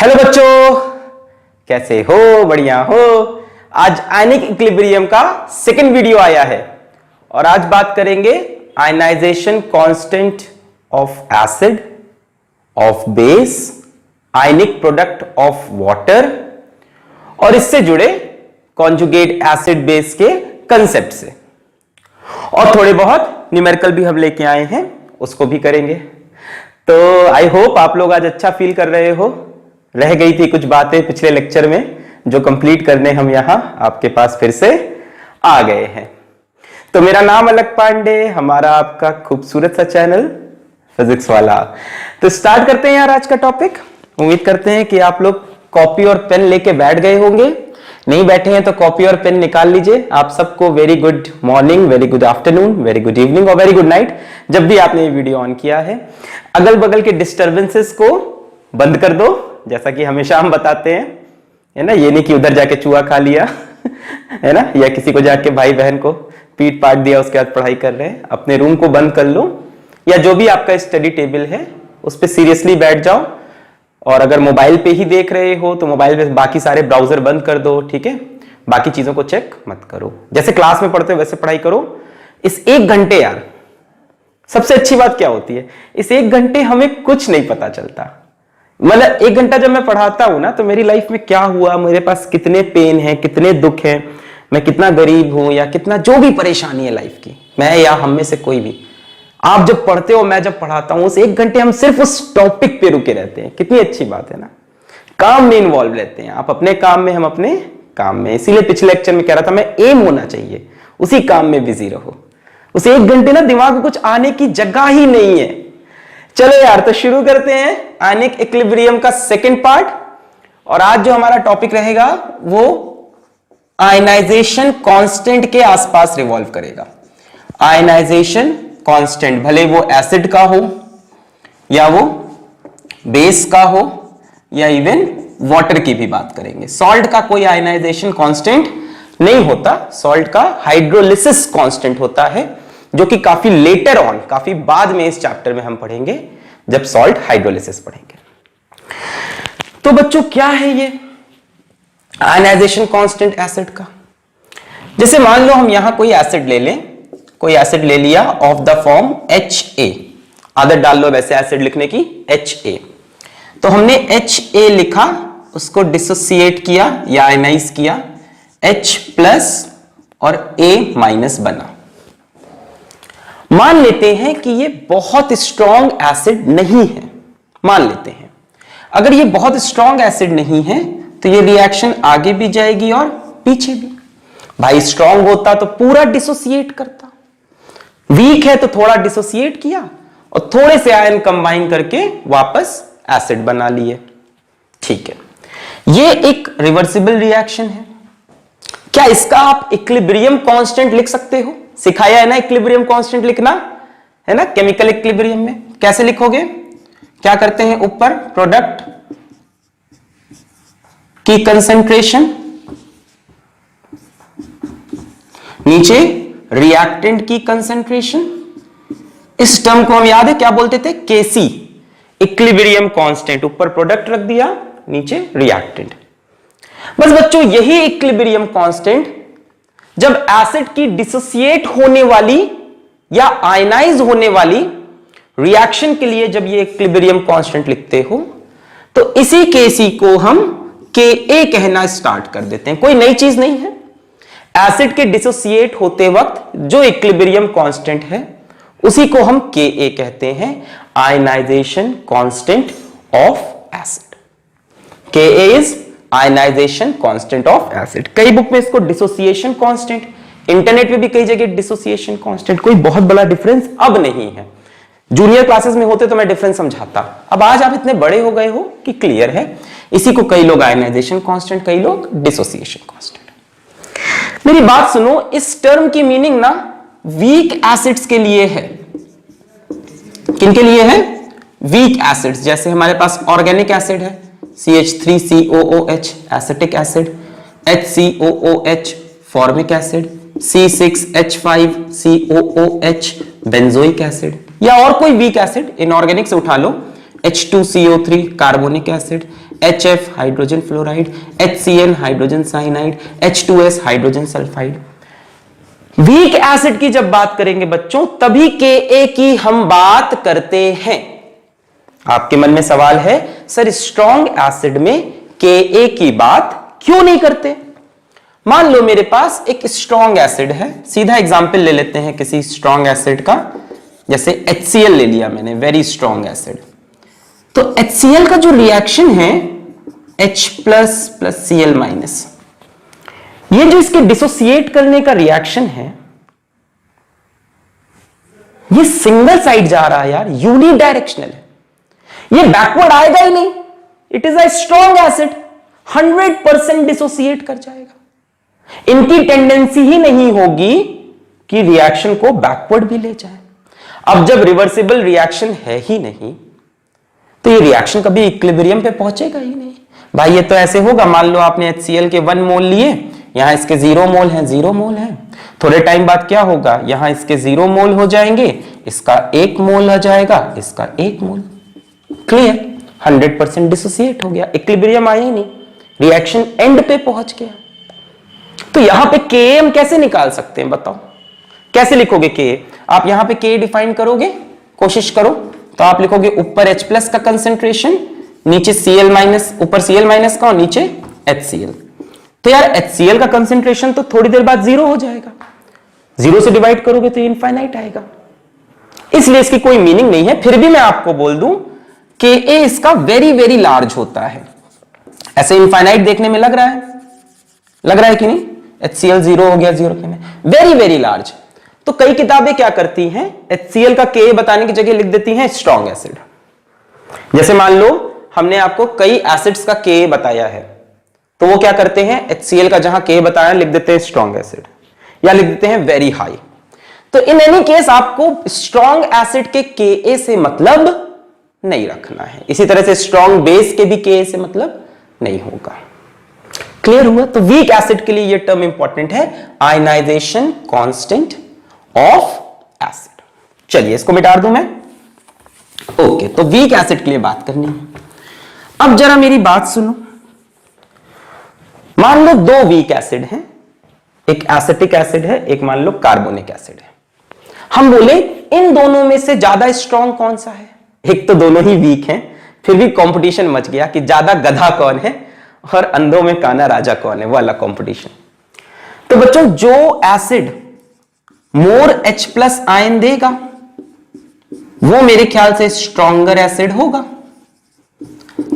Hello बच्चों, कैसे हो? बढ़िया हो? आज आयनिक इक्विलिब्रियम का सेकंड वीडियो आया है और आज बात करेंगे ionization constant of acid, of base, ionic product of water और इससे जुड़े कॉन्जुगेट एसिड बेस के कंसेप्ट से। और थोड़े बहुत न्यूमेरिकल भी हम लेके आए हैं, उसको भी करेंगे। तो आई होप आप लोग आज अच्छा फील कर रहे हो। रह गई थी कुछ बातें पिछले लेक्चर में जो कंप्लीट करने हम यहां आपके पास फिर से आ गए हैं। तो मेरा नाम अलक पांडे, हमारा आपका खूबसूरत सा चैनल फिजिक्स वाला। तो स्टार्ट करते हैं यार आज का टॉपिक। उम्मीद करते हैं कि आप लोग कॉपी और पेन लेके बैठ गए होंगे। नहीं बैठे हैं तो कॉपी और पेन निकाल लीजिए। आप सबको very good morning, very good afternoon, very good evening और वेरी गुड नाइट, जब भी आपने ये वीडियो ऑन किया है। अगल बगल के डिस्टर्बेंसेस को बंद कर दो, जैसा कि हमेशा हम बताते हैं, है ना। ये नहीं कि उधर जाके चूहा खा लिया है ना, या किसी को जाके भाई बहन को पीट पाट दिया उसके बाद पढ़ाई कर रहे हैं। अपने रूम को बंद कर लो या जो भी आपका स्टडी टेबल है उस पर सीरियसली बैठ जाओ। और अगर मोबाइल पे ही देख रहे हो तो मोबाइल पे बाकी सारे ब्राउजर बंद कर दो, ठीक है। बाकी चीजों को चेक मत करो, जैसे क्लास में पढ़ते हो वैसे पढ़ाई करो। इस 1 घंटे यार सबसे अच्छी बात क्या होती है, इस 1 घंटे हमें कुछ नहीं पता चलता। मतलब 1 घंटा जब मैं पढ़ाता हूं ना तो मेरी लाइफ में क्या हुआ, मेरे पास कितने पेन है, कितने दुख है, मैं कितना गरीब हूं या कितना जो भी परेशानी है लाइफ की, मैं या हम में से कोई भी, आप जब पढ़ते हो, मैं जब पढ़ाता हूं, उस 1 घंटे हम सिर्फ उस टॉपिक पे रुके रहते हैं। कितनी अच्छी बात है ना। काम में इन्वॉल्व रहते हैं, आप अपने काम में, हम अपने काम में। इसीलिए पिछले लेक्चर में कह रहा था मैं, एम होना चाहिए, उसी काम में बिजी रहो। उस 1 घंटे ना दिमाग में कुछ आने की जगह ही नहीं है। चलो यार, तो शुरू करते हैं आयनिक इक्विलिब्रियम का सेकंड पार्ट। और आज जो हमारा टॉपिक रहेगा वो आयनाइजेशन कांस्टेंट के आसपास रिवॉल्व करेगा। आयनाइजेशन कांस्टेंट, भले वो एसिड का हो या वो बेस का हो या इवन वाटर की भी बात करेंगे। सॉल्ट का कोई आयनाइजेशन कांस्टेंट नहीं होता, सॉल्ट का हाइड्रोलिसिस कांस्टेंट होता है, जो कि काफी लेटर ऑन, काफी बाद में इस चैप्टर में हम पढ़ेंगे जब सॉल्ट हाइड्रोलिसिस पढ़ेंगे। तो बच्चों क्या है ये आयनाइजेशन कांस्टेंट एसिड का? जैसे मान लो हम यहां कोई एसिड ले लें, कोई एसिड ले लिया ऑफ द फॉर्म HA, आदत डाल लो वैसे एसिड लिखने की, HA। तो हमने HA लिखा, उसको डिसोसिएट किया या आयनाइज किया, H प्लस और A माइनस बना। मान लेते हैं कि ये बहुत स्ट्रॉन्ग एसिड नहीं है, मान लेते हैं। अगर ये बहुत स्ट्रॉन्ग एसिड नहीं है तो ये रिएक्शन आगे भी जाएगी और पीछे भी। भाई स्ट्रॉन्ग होता तो पूरा डिसोसिएट करता, वीक है तो थोड़ा डिसोसिएट किया और थोड़े से आयन कंबाइन करके वापस एसिड बना लिए, ठीक है। ये एक रिवर्सिबल रिएक्शन है। क्या इसका आप इक्विलिब्रियम कांस्टेंट लिख सकते हो? सिखाया है ना इक्विलिब्रियम कांस्टेंट लिखना, है ना। केमिकल इक्विलिब्रियम में कैसे लिखोगे? क्या करते हैं, ऊपर प्रोडक्ट की कंसंट्रेशन, नीचे रिएक्टेंट की कंसंट्रेशन। इस टर्म को हम याद है क्या बोलते थे? केसी, इक्विलिब्रियम कांस्टेंट। ऊपर प्रोडक्ट रख दिया, नीचे रिएक्टेंट। बस बच्चों यही इक्विलिब्रियम कांस्टेंट जब एसिड की डिसोसिएट होने वाली या आयनाइज होने वाली रिएक्शन के लिए जब ये इक्विलिब्रियम कांस्टेंट लिखते हो तो इसी केसी को हम Ka कहना स्टार्ट कर देते हैं। कोई नई चीज नहीं है। एसिड के डिसोसिएट होते वक्त जो इक्विलिब्रियम कांस्टेंट है उसी को हम Ka कहते हैं, ionization constant of acid. Ka is ionization constant of acid. कई बुक में इसको डिसोसिएशन कांस्टेंट, इंटरनेट पे भी कई जगह डिसोसिएशन कांस्टेंट। कोई बहुत बड़ा डिफरेंस अब नहीं है। जूनियर क्लासेस में होते तो मैं डिफरेंस समझाता, अब आज आप इतने बड़े हो गए हो कि क्लियर है। इसी को कई लोग आयनाइजेशन कांस्टेंट, कई लोग डिसोसिएशन कांस्टेंट। मेरी बात सुनो, इस टर्म की मीनिंग ना वीक एसिड्स के लिए है। किन के लिए है? Weak acids. जैसे हमारे पास ऑर्गेनिक एसिड है CH3COOH acetic acid, HCOOH formic acid, C6H5COOH benzoic acid, या और कोई वीक एसिड इनऑर्गेनिक से उठा लो, H2CO3 carbonic acid, HF hydrogen fluoride, HCl hydrogen cyanide, H2S hydrogen sulphide. Weak acid की जब बात करेंगे बच्चों तभी Ka की हम बात करते हैं। आपके मन में सवाल है सर स्ट्रॉन्ग एसिड में Ka की बात क्यों नहीं करते? मान लो मेरे पास एक स्ट्रॉन्ग एसिड है, सीधा एग्जांपल ले लेते हैं किसी स्ट्रॉन्ग एसिड का, जैसे HCl ले लिया मैंने, वेरी स्ट्रॉन्ग एसिड। तो HCl का जो रिएक्शन है H plus plus Cl minus, ये जो इसके डिसोसिएट करने का रिएक्शन है ये सिंगल साइड जा रहा है यार, यूनि डायरेक्शनल है, ये बैकवर्ड आएगा ही नहीं। It is a strong acid, 100% dissociate कर जाएगा। इनकी टेंडेंसी ही नहीं होगी कि रिएक्शन को बैकवर्ड भी ले जाए। अब जब रिवर्सिबल रिएक्शन है ही नहीं तो ये रिएक्शन कभी इक्विलिब्रियम पे पहुंचेगा ही नहीं। भाई ये तो ऐसे होगा, मान लो आपने HCl के 1 मोल लिए, यहां इसके 0 मोल हैं, 0 मोल हैं, थोड़े टाइम बाद क्या होगा, यहां इसके 0 मोल हो जाएंगे, इसका 1 मोल आ जाएगा, इसका 1 मोल, क्लियर, 100% डिसोसिएट हो गया, इक्विलिब्रियम आया ही नहीं, रिएक्शन एंड पे पहुंच गया। तो यहां पे Ka हम कैसे निकाल सकते हैं बताओ, कैसे लिखोगे Ka? आप यहां पे Ka डिफाइन करोगे, कोशिश करो, तो आप लिखोगे ऊपर H प्लस का कंसेंट्रेशन, नीचे Cl माइनस, ऊपर Cl माइनस का और नीचे HCl। तो यार HCl का कंसेंट्रेशन तो थोड़ी देर बाद 0 हो जाएगा, 0 से डिवाइड करोगे तो इनफाइनाइट आएगा, इसलिए इसकी कोई मीनिंग नहीं है। फिर भी मैं आपको बोल दूं Ka इसका वेरी वेरी लार्ज होता है। ऐसे इनफाइनाइट देखने में लग रहा है कि नहीं, HCl 0 हो गया, 0 वेरी वेरी लार्ज। तो कई किताबें क्या करती हैं, HCl का Ka बताने की जगह लिख देती हैं स्ट्रॉन्ग एसिड। जैसे मान लो हमने आपको कई एसिड्स का Ka बताया है, तो वो क्या करते हैं, HCl का जहां Ka बताया लिख देते हैं स्ट्रॉन्ग एसिड, या लिख देते हैं वेरी हाई। तो इन एनी केस आपको स्ट्रॉन्ग एसिड के Ka से मतलब नहीं रखना है, इसी तरह से स्ट्रॉन्ग बेस के भी Ka से मतलब नहीं होगा। क्लियर हुआ? तो वीक एसिड के लिए ये टर्म इंपॉर्टेंट है, आयनाइजेशन कांस्टेंट ऑफ एसिड। चलिए इसको मिटा दूं मैं। ओके, तो वीक एसिड के लिए बात करनी है। अब जरा मेरी बात सुनो, मान लो 2 वीक एसिड हैं, एक एसिटिक एसिड है, एक मान लो कार्बोनिक एसिड है। हम बोले इन दोनों में से ज्यादा स्ट्रॉन्ग कौन सा है? एक तो दोनों ही वीक हैं, फिर भी कंपटीशन मच गया कि ज्यादा गधा कौन है और अंधों में काना राजा कौन है, वाला कंपटीशन। तो बच्चों जो एसिड मोर H प्लस आयन देगा वो मेरे ख्याल से स्ट्रॉन्गर एसिड होगा।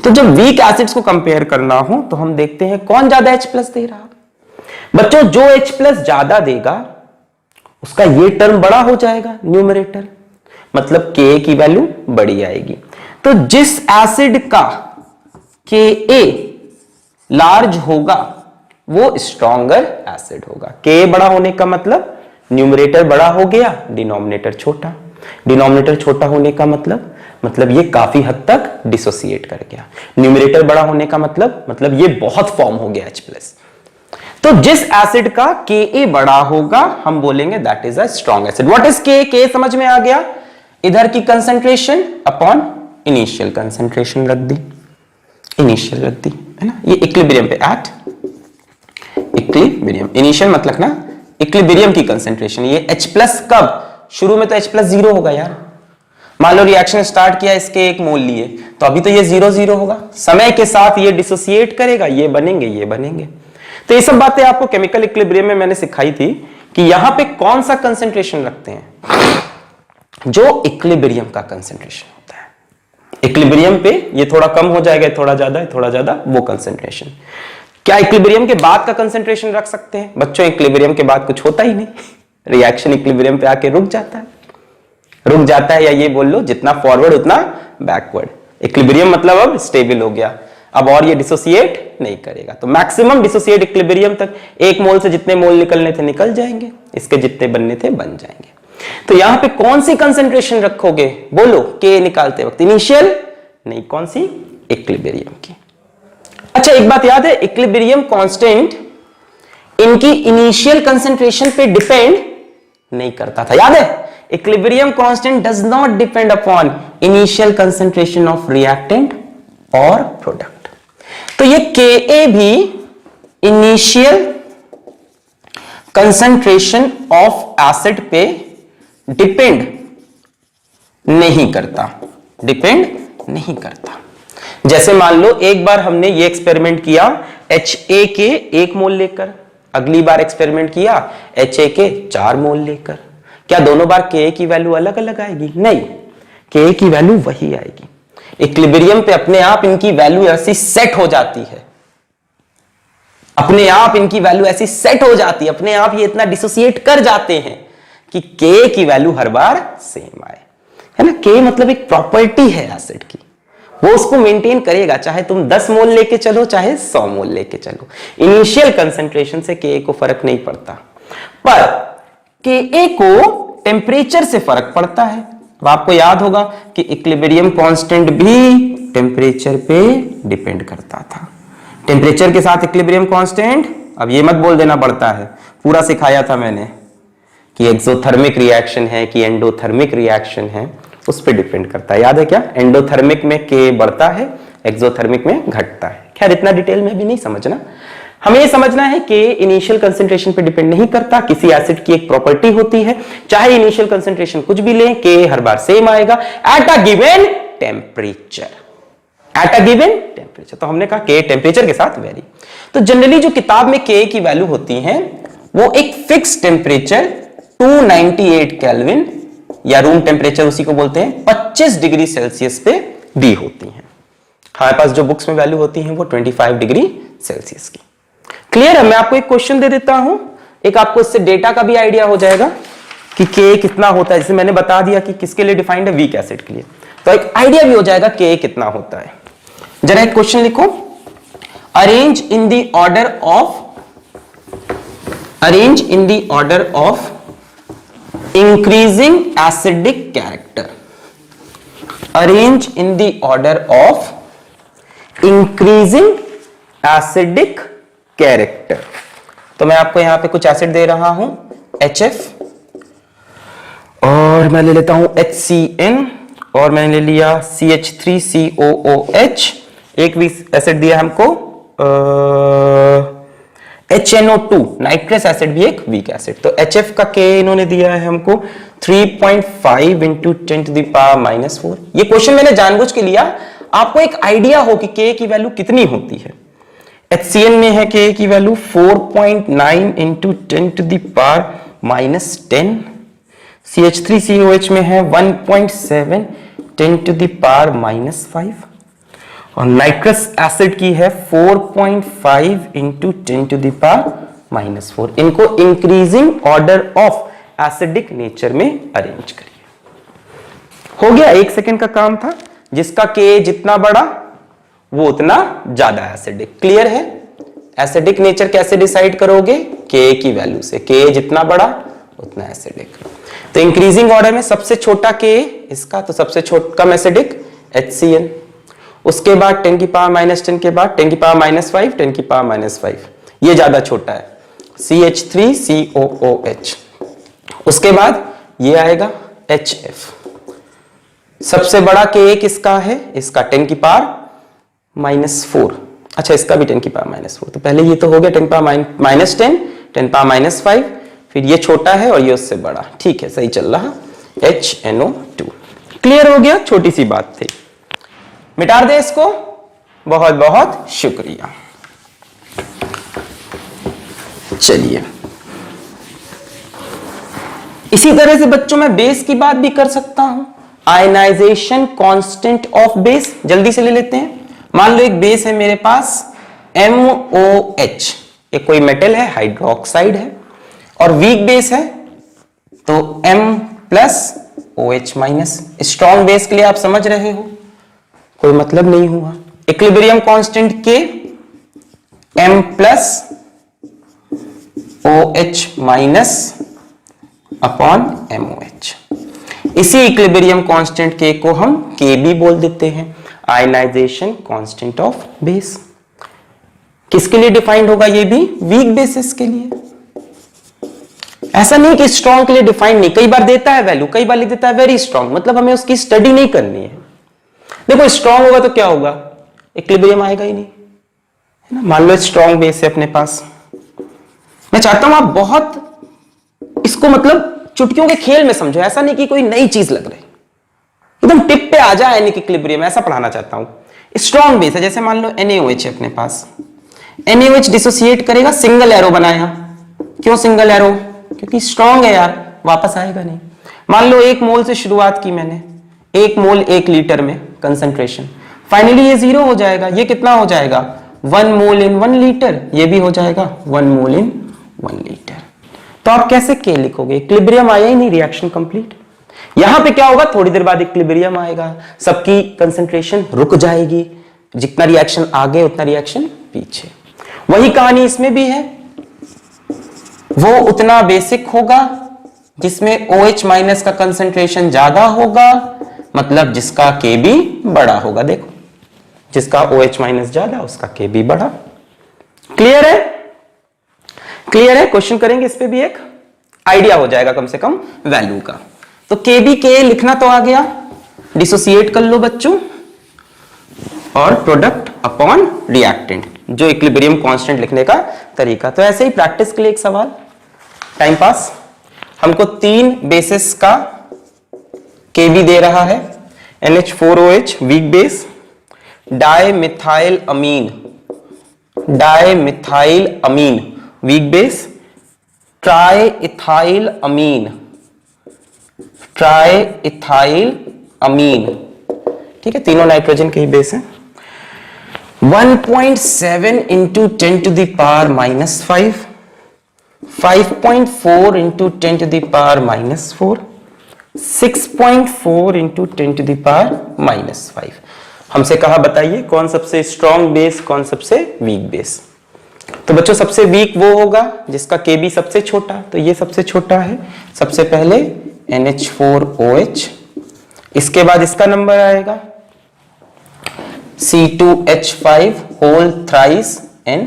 तो जब वीक एसिड्स को कंपेयर करना हो तो हम देखते हैं कौन ज्यादा H प्लस दे रहा। बच्चों जो H प्लस ज्यादा देगा उसका ये टर्म बड़ा हो जाएगा न्यूमरेटर, मतलब Ka की वैल्यू बड़ी आएगी। तो जिस एसिड का Ka लार्ज होगा वो स्ट्रॉन्गर एसिड होगा। Ka बड़ा होने का मतलब न्यूमरेटर बड़ा हो गया, डिनोमिनेटर छोटा, डिनोमिनेटर छोटा होने का मतलब ये काफी हद तक डिसोसिएट कर गया। न्यूमरेटर बड़ा होने का मतलब ये बहुत फॉर्म हो गया H प्लस। तो जिस एसिड का Ka बड़ा होगा हम बोलेंगे that is a strong acid. What is Ka समझ में आ गया? इधर की कंसंट्रेशन अपॉन इनिशियल कंसंट्रेशन रख दी, इनिशियल रख दी, है ना, ये इक्विलिब्रियम पे एट इक्विलिब्रियम। इनिशियल मतलब ना इक्विलिब्रियम की कंसंट्रेशन। ये H प्लस कब? शुरू में तो H प्लस 0 होगा यार। मान लो रिएक्शन स्टार्ट किया, इसके 1 मोल लिए, तो अभी तो ये 0 होगा, समय के साथ ये डिसोसिएट करेगा, ये बनेंगे। तो ये सब बातें आपको केमिकल इक्विलिब्रियम में मैंने सिखाई थी कि यहां पे कौन सा कंसंट्रेशन रखते हैं, जो इक्विलिब्रियम का कंसंट्रेशन होता है। इक्विलिब्रियम पे ये थोड़ा कम हो जाएगा, थोड़ा ज्यादा वो कंसंट्रेशन। क्या इक्विलिब्रियम के बाद का कंसंट्रेशन रख सकते हैं? बच्चों इक्विलिब्रियम के बाद कुछ होता ही नहीं, रिएक्शन इक्विलिब्रियम पे आके रुक जाता है, या ये बोल लो जितना फॉरवर्ड उतना बैकवर्ड। इक्विलिब्रियम मतलब अब स्टेबल हो गया, अब और ये डिसोसिएट नहीं करेगा। तो मैक्सिमम डिसोसिएट इक्विलिब्रियम तक 1 मोल से जितने मोल निकलने थे निकल जाएंगे, इसके जितने बनने थे बन जाएंगे। तो यहां पे कौन सी कंसंट्रेशन रखोगे बोलो Ka निकालते वक्त? इनिशियल नहीं, कौन सी? इक्विलिब्रियम की। अच्छा एक बात याद है, इक्विलिब्रियम कांस्टेंट इनकी इनिशियल कंसंट्रेशन पे डिपेंड नहीं करता था, याद है? Equilibrium constant does not depend upon initial concentration of reactant और प्रोडक्ट। तो ये Ka भी इनिशियल कंसंट्रेशन ऑफ एसिड पे डिपेंड नहीं करता, जैसे मान लो एक बार हमने ये एक्सपेरिमेंट किया HA के 1 मोल लेकर, अगली बार एक्सपेरिमेंट किया HA के 4 मोल लेकर, क्या दोनों बार Ka की वैल्यू अलग अलग आएगी? नहीं, Ka की वैल्यू वही आएगी। इक्विलिब्रियम पे अपने आप इनकी वैल्यू ऐसी सेट हो जाती है, अपने आप इनकी वैल्यू ऐसी सेट हो जाती है, अपने आप ये इतना डिसोसिएट कर जाते हैं कि K की वैल्यू हर बार सेम आए, है ना। K मतलब एक प्रॉपर्टी है एसिड की, वो उसको मेंटेन करेगा, चाहे तुम 10 मोल लेके चलो चाहे 100 मोल लेके चलो। इनिशियल कंसंट्रेशन से Ka को फर्क नहीं पड़ता, पर Ka को टेम्परेचर से फर्क पड़ता है। अब आपको याद होगा कि इक्विलिब्रियम कांस्टेंट भी टेम्परेचर पे डिपेंड करता था। टेम्परेचर के साथ इक्विलिब्रियम कांस्टेंट, अब ये मत बोल देना पड़ता है, पूरा सिखाया था मैंने कि एक्सोथर्मिक रिएक्शन है कि एंडोथर्मिक रिएक्शन है, उस पर डिपेंड करता है। याद है क्या? एंडोथर्मिक में K बढ़ता है, एक्सोथर्मिक में घटता है। खैर इतना डिटेल में भी नहीं समझना, हमें ये समझना है कि इनिशियल कंसंट्रेशन पे डिपेंड नहीं करता, किसी एसिड की एक प्रॉपर्टी होती है, चाहे इनिशियल कंसंट्रेशन कुछ भी लें, K हर बार सेम आएगा एट अ गिवन टेम्परेचर, तो हमने कहा K टेम्परेचर के साथ वेरी। तो जनरली जो किताब में K की वैल्यू होती है वो एक फिक्स टेम्परेचर 298 केल्विन या रूम टेम्परेचर उसी को बोलते हैं 25 डिग्री सेल्सियस पे दी होती है। हमारे पास जो बुक्स में वैल्यू होती है वो 25 डिग्री सेल्सियस की। क्लियर है? मैं आपको एक क्वेश्चन दे देता हूं, एक आपको इससे डेटा का भी आइडिया हो जाएगा कि K कितना होता है। जैसे मैंने बता दिया कि किसके लिए डिफाइंड है, वीक एसिड के लिए, तो एक आइडिया भी हो जाएगा K कितना होता है। जरा एक क्वेश्चन लिखो, arrange in the order of increasing acidic character, arrange in the order of increasing acidic character. तो मैं आपको यहां पे कुछ एसिड दे रहा हूं HF, और मैं ले लेता हूं HCN, और मैंने ले लिया CH3COOH, एक भी एसिड दिया हमको HNO2, नाइट्रस एसिड भी एक वीक एसिड। तो HF का K इन्होंने दिया है हमको 3.5 इंटू 10⁻⁻⁴। ये क्वेश्चन मैंने जानबूझ के लिया, आपको एक आइडिया हो कि K की वैल्यू कितनी होती है। HCN में है K की वैल्यू 4.9 इंटू 10⁻⁻10, CH3COH में है 1.7 10⁻⁻5, और नाइट्रस एसिड की है 4.5 इंटू 10⁻⁻4। इनको increasing order of acidic nature में अरेंज करिए। हो गया, 1 सेकेंड का काम था, जिसका K जितना बड़ा वो उतना ज्यादा एसिडिक। क्लियर है? एसिडिक नेचर कैसे डिसाइड करोगे? K की वैल्यू से, K जितना बड़ा उतना एसिडिक। तो इंक्रीजिंग ऑर्डर में सबसे छोटा K इसका, तो सबसे कम एसिडिक HCN, उसके बाद 10⁻⁻10 के बाद 10⁻⁻5 10⁻⁻5, ये ज्यादा छोटा है CH3COOH, उसके बाद ये आएगा HF। सबसे बड़ा Ka किसका है? इसका 10⁻⁻4, अच्छा इसका भी 10⁻⁻4, तो पहले ये तो हो गया 10⁻⁻10 10⁻⁻5, फिर ये छोटा है और ये उससे बड़ा। ठीक है, सही चल रहा, HNO2। क्लियर हो गया? छोटी सी बात थी, मिटा दे इसको। बहुत बहुत शुक्रिया। चलिए, इसी तरह से बच्चों मैं बेस की बात भी कर सकता हूं। आयनाइजेशन कांस्टेंट ऑफ बेस जल्दी से ले लेते हैं। मान लो एक बेस है मेरे पास MOH, एक कोई मेटल है, हाइड्रोक्साइड है, और वीक बेस है तो M+OH-। स्ट्रॉन्ग बेस के लिए आप समझ रहे हो, कोई मतलब नहीं हुआ। Equilibrium constant K M+OH- upon MOH। इसी इक्विलिब्रियम कांस्टेंट K को हम Kb बोल देते हैं, आयनाइजेशन कांस्टेंट ऑफ बेस। किसके लिए डिफाइंड होगा? ये भी वीक बेसिस के लिए। ऐसा नहीं कि स्ट्रॉन्ग के लिए डिफाइंड नहीं, कई बार देता है वैल्यू, कई बार लिख देता है वेरी स्ट्रॉन्ग, मतलब हमें उसकी स्टडी नहीं करनी है। देखो स्ट्रॉन्ग होगा तो क्या होगा? इक्विलिब्रियम आएगा ही नहीं, है ना। मान लो स्ट्रॉन्ग बेस है अपने पास, मैं चाहता हूं आप बहुत इसको मतलब चुटकियों के खेल में समझो, ऐसा नहीं कि कोई नई चीज लग रही, एकदम टिप पे आ जाए आयनिक इक्विलिब्रियम, ऐसा पढ़ाना चाहता हूं। स्ट्रॉन्ग बेस है, जैसे मान लो NaOH है अपने पास, NaOH डिसोसिएट करेगा, सिंगल एरो बनाया। क्यों सिंगल एरो? क्योंकि स्ट्रॉन्ग है यार, वापस आएगा नहीं। मान लो 1 मोल से शुरुआत की मैंने, 1 मोल 1 लीटर में कंसंट्रेशन, फाइनली ये 0 हो जाएगा। ये कितना हो जाएगा? 1 मोल इन 1 लीटर, ये भी हो जाएगा 1 मोल इन 1 लीटर। तो आप कैसे K लिखोगे? इक्विलिब्रियम आया ही नहीं, रिएक्शन कंप्लीट। यहां पे क्या होगा? थोड़ी देर बाद इक्विलिब्रियम आएगा, सबकी कंसंट्रेशन रुक जाएगी, जितना रिएक्शन आगे उतना रिएक्शन पीछे। वही कहानी इसमें भी है, वो उतना बेसिक होगा जिसमें OH माइनस का कंसंट्रेशन ज्यादा होगा, मतलब जिसका K भी बड़ा होगा। देखो, जिसका OH माइनस ज्यादा उसका K भी बड़ा। क्लियर है? क्लियर है? क्वेश्चन करेंगे इस पे भी, एक आइडिया हो जाएगा कम से कम वैल्यू का। तो K भी K लिखना तो आ गया, डिसोसिएट कर लो बच्चों, और प्रोडक्ट अपॉन रिएक्टेंट, जो इक्विलिब्रियम कांस्टेंट लिखने का तरीका। तो ऐसे ही प्रैक्टिस के लिए एक सवाल, टाइम पास, हमको 3 बेसिस का Kb दे रहा है, NH4OH वीक बेस, डाइमिथाइल अमीन वीक बेस, ट्राइइथाइल अमीन, ठीक है, तीनों नाइट्रोजन के ही बेस हैं। 1.7 into 10 to the power minus 5, 5.4 into 10 to the power minus 4, 6.4 into 10 to the power minus 5। हमसे कहा बताइए कौन सबसे स्ट्रॉन्ग बेस, कौन सबसे वीक बेस। तो बच्चों सबसे वीक वो होगा जिसका Kb सबसे छोटा, तो ये सबसे छोटा है। सबसे पहले NH4OH, इसके बाद इसका नंबर आएगा C2H5 होल थ्राइस N,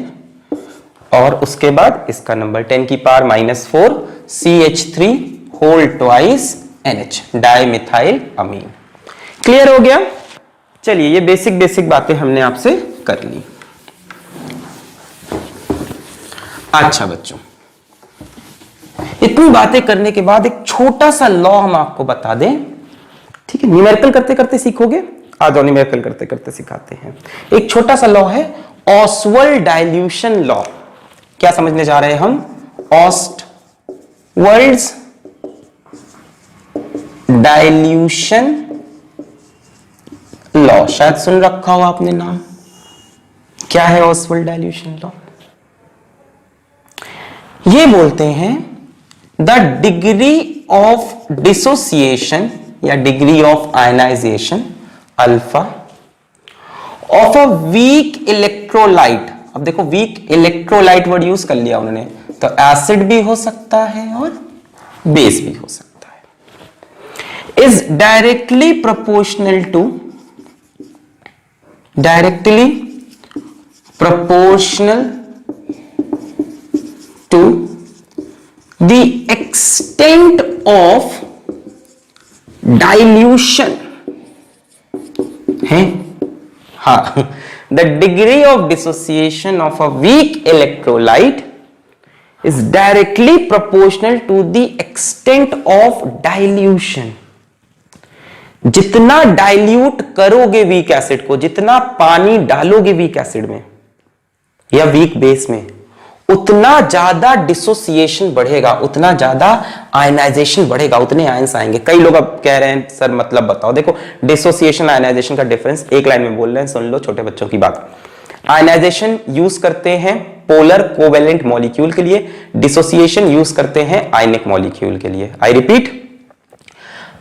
और उसके बाद इसका नंबर 10 की power -4 CH3 whole twice NH, dimethyl amine. Clear हो गया? चलिए, ये बेसिक बातें हमने आपसे कर ली। अच्छा बच्चों, इतनी बातें करने के बाद एक छोटा सा लॉ हम आपको बता दें, ठीक है? न्यूमेरिकल करते करते सीखोगे, आ जाओ न्यूमेरिकल करते करते सिखाते हैं। एक छोटा सा लॉ है, ऑसवर्ल्ड डाइल्यूशन लॉ। क्या समझने जा रहे हैं हम? ऑसवर्ल्ड्स डाइल्यूशन लॉ, शायद सुन रखा हो आपने नाम। क्या है ऑसवर्ल्ड डाइल्यूशन लॉ? ये बोलते हैं द डिग्री ऑफ डिसोसिएशन या degree of ionization alpha of a weak electrolyte. अब देखो, वीक इलेक्ट्रोलाइट वर्ड यूज कर लिया उन्होंने, तो एसिड भी हो सकता है और बेस भी हो सकता है। Is directly proportional to the extent of dilution है। हाँ, the degree of dissociation of a weak electrolyte is directly proportional to the extent of dilution. जितना डाइल्यूट करोगे वीक एसिड को, जितना पानी डालोगे वीक एसिड में या वीक बेस में, उतना ज्यादा डिसोसिएशन बढ़ेगा, उतना ज्यादा आयनाइजेशन बढ़ेगा, उतने आयंस आएंगे। कई लोग अब कह रहे हैं सर मतलब बताओ। देखो, डिसोसिएशन आयनाइजेशन का डिफरेंस एक लाइन में बोल रहे हैं, सुन लो छोटे बच्चों की बात। आयनाइजेशन यूज करते हैं पोलर कोवेलेंट मॉलिक्यूल के लिए, डिसोसिएशन यूज करते हैं आयनिक मॉलिक्यूल के लिए। आई रिपीट,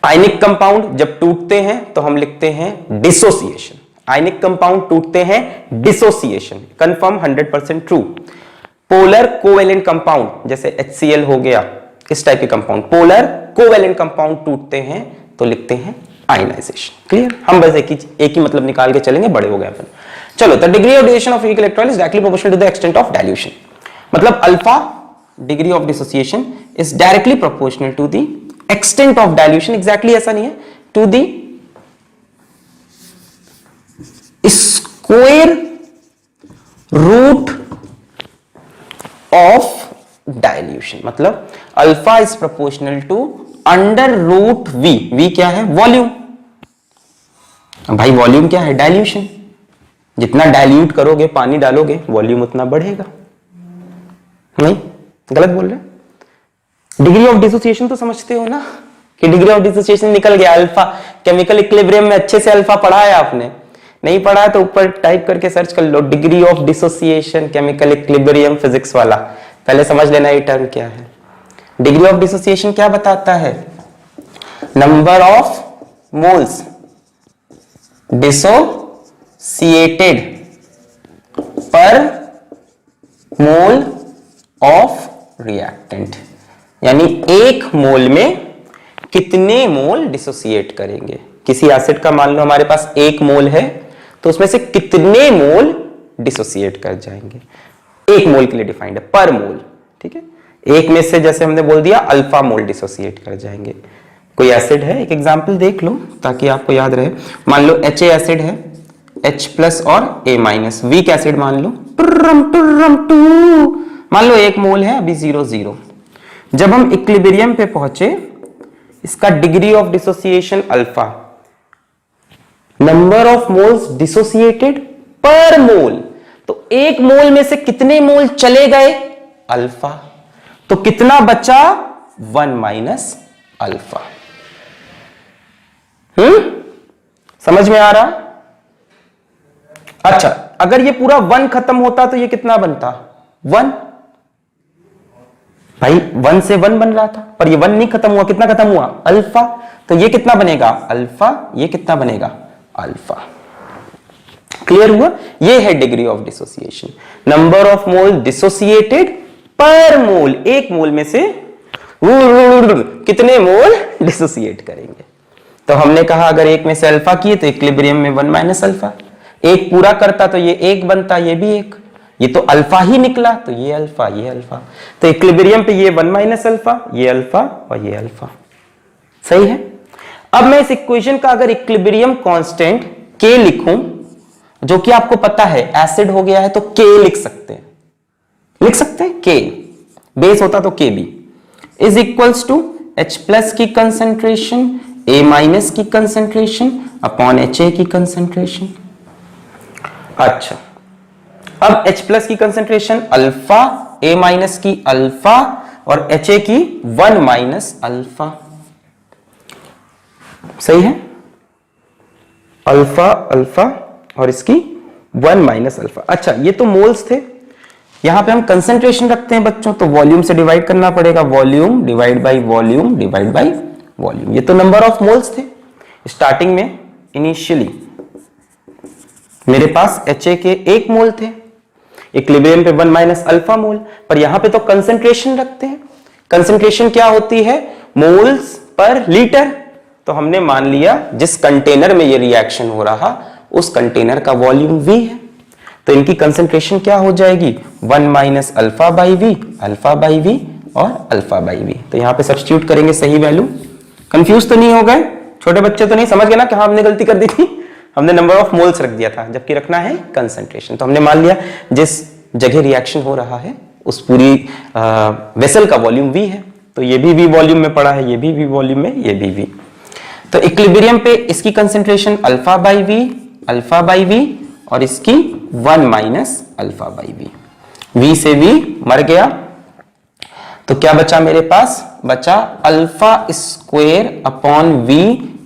आयनिक कंपाउंड जब टूटते हैं तो हम लिखते हैं डिसोसिएशन, आयनिक कंपाउंड टूटते हैं dissociation. Confirm, 100% true. Polar covalent compound जैसे HCl हो गया, इस टाइप के कंपाउंड, पोलर कोवेलेंट कंपाउंड टूटते हैं तो लिखते हैं आयनाइजेशन। क्लियर? हम बस एक ही मतलब निकाल के चलेंगे, बड़े हो गए अपन। चलो, the degree of dissociation of weak electron is directly proportional to the extent of dilution. मतलब alpha degree of dissociation is directly proportional to the extent of dilution. Exactly ऐसा नहीं है, to the square root of dilution, मतलब alpha is proportional to under root V. V क्या है? Volume. भाई volume क्या है? डाइल्यूशन। जितना डाइल्यूट करोगे, पानी डालोगे, वॉल्यूम उतना बढ़ेगा। नहीं, गलत बोल रहे? डिग्री ऑफ डिसोसिएशन तो समझते हो ना, कि डिग्री ऑफ डिसोसिएशन निकल गया अल्फा। केमिकल इक्विलिब्रियम में अच्छे से अल्फा पढ़ा है आपने? नहीं पढ़ा है तो ऊपर टाइप करके सर्च कर लो, degree of dissociation chemical equilibrium physics वाला। पहले समझ लेना ये टर्म क्या है। डिग्री ऑफ डिसोसिएशन क्या बताता है? नंबर ऑफ मोल्स डिसोसिएटेड पर मोल ऑफ रिएक्टेंट, यानी एक मोल में कितने मोल डिसोसिएट करेंगे। किसी एसिड का मान लो हमारे पास एक मोल है, तो उसमें से कितने मोल डिसोसिएट कर जाएंगे। एक मोल के लिए डिफाइंड है, पर मोल। ठीक है, एक में से जैसे हमने बोल दिया अल्फा मोल डिसोसिएट कर जाएंगे। कोई एसिड है, एक एग्जांपल देख लो ताकि आपको याद रहे। मान लो H एसिड है, H प्लस और A माइनस, वीक एसिड मान लो, मान लो एक मोल है, अभी 0,0। जब हम इक्विलिब्रियम पे पहुंचे, इसका degree of dissociation alpha, number of moles dissociated पर मोल, तो एक मोल में से कितने मोल चले गए? अल्फा। तो कितना बचा? 1 माइनस अल्फा। समझ में आ रहा? अच्छा, अगर ये पूरा 1 खत्म होता तो ये कितना बनता? 1। भाई 1 से 1 बन रहा था, पर ये 1 नहीं खत्म हुआ, कितना खत्म हुआ? अल्फा। तो ये कितना बनेगा? अल्फा। ये कितना बनेगा? अल्फा। क्लियर हुआ? ये है degree of dissociation, number of mole dissociated पर मोल। एक मोल में से कितने मोल डिसोसिएट करेंगे। तो हमने कहा अगर एक में से अल्फा किए तो इक्विलिब्रियम में 1 माइनस अल्फा। एक पूरा करता तो ये एक बनता, ये भी एक, ये तो अल्फा ही निकला, तो ये अल्फा, ये अल्फा। तो इक्विलिब्रियम पे ये 1 माइनस अल्फा, ये अल्फा और ये अल्फा। सही है। अब मैं इस इक्वेशन का अगर इक्विलिब्रियम कांस्टेंट K लिखूं, जो कि आपको पता है एसिड हो गया है, तो K लिख सकते हैं। लिख सकते हैं K, बेस होता तो Kb is equals to H plus की कंसेंट्रेशन A माइनस की कंसेंट्रेशन अपॉन HA की कंसेंट्रेशन। अच्छा, अब H प्लस की कंसेंट्रेशन अल्फा, A माइनस की अल्फा और HA की 1 माइनस अल्फा। सही है, अल्फा अल्फा और इसकी 1 माइनस अल्फा। अच्छा, ये तो मोल्स थे, यहां पे हम कंसेंट्रेशन रखते हैं बच्चों, तो वॉल्यूम से डिवाइड करना पड़ेगा, volume divide by volume divide by volume. ये तो नंबर ऑफ मोल्स थे। स्टार्टिंग में इनिशियली मेरे पास HA के 1 मोल थे, इक्विलिब्रियम पे 1 माइनस अल्फा मोल, पर यहां पे तो कंसेंट्रेशन रखते हैं। कंसेंट्रेशन क्या होती है? Moles per litre. तो हमने मान लिया जिस कंटेनर में ये रिएक्शन हो रहा उस कंटेनर का वॉल्यूम V है, तो इनकी कंसेंट्रेशन क्या हो जाएगी? 1 minus alpha by V, alpha by V और अल्फा बाई वी। तो यहां पे सब्स्टिट्यूट करेंगे सही वैल्यू। कंफ्यूज तो नहीं हो गए? छोटे बच्चे तो नहीं समझ गए ना कहां हमने गलती कर दी थी? हमने नंबर ऑफ मोल्स रख दिया था, जबकि रखना है कंसेंट्रेशन। तो हमने मान लिया जिस जगह रिएक्शन हो रहा है उस पूरी वेसल का वॉल्यूम V है, तो ये भी V वॉल्यूम में पड़ा है, ये भी V वॉल्यूम में, ये भी V। तो इक्विलिब्रियम पे इसकी concentration alpha by V, alpha by V और इसकी 1 minus alpha by V. V से V मर गया, तो क्या बचा मेरे पास? बचा alpha square upon V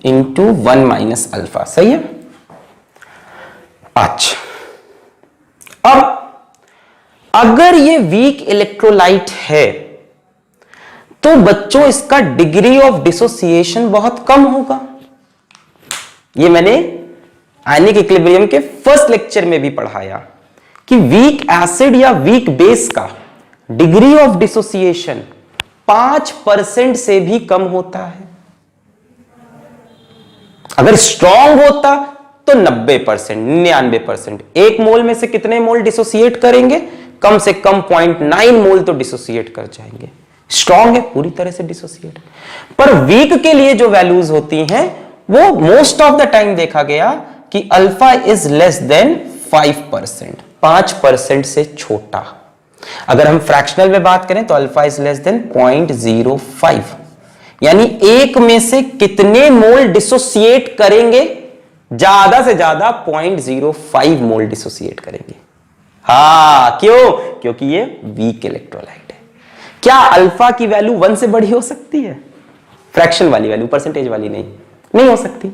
into 1 minus alpha. सही है। अच्छा, अब अगर ये वीक इलेक्ट्रोलाइट है तो बच्चों इसका डिग्री ऑफ डिसोसिएशन बहुत कम होगा। ये मैंने आयनिक इक्विलिब्रियम के फर्स्ट लेक्चर में भी पढ़ाया कि वीक एसिड या वीक बेस का डिग्री ऑफ डिसोसिएशन 5% से भी कम होता है। अगर स्ट्रॉन्ग होता तो 90%, 99%। एक मोल में से कितने मोल डिसोसिएट करेंगे? कम से कम 0.9 मोल तो डिसोसिएट कर जाएंगे। स्ट्रॉन्ग है, पूरी तरह से डिसोसिएट। पर वीक के लिए जो वैल्यूज होती हैं वो मोस्ट ऑफ द टाइम देखा गया कि अल्फा इज लेस देन 5%। 5% से छोटा। अगर हम फ्रैक्शनल में बात करें तो अल्फा इज लेस देन 0.05, यानी एक में से कितने मोल डिसोसिएट करेंगे? ज्यादा से ज्यादा 0.05 मोल डिसोसिएट करेंगे। क्यों? क्योंकि ये वीक इलेक्ट्रोलाइट है। क्या अल्फा की वैल्यू 1 से बड़ी हो सकती है? फ्रैक्शन वाली वैल्यू, परसेंटेज वाली नहीं हो सकती।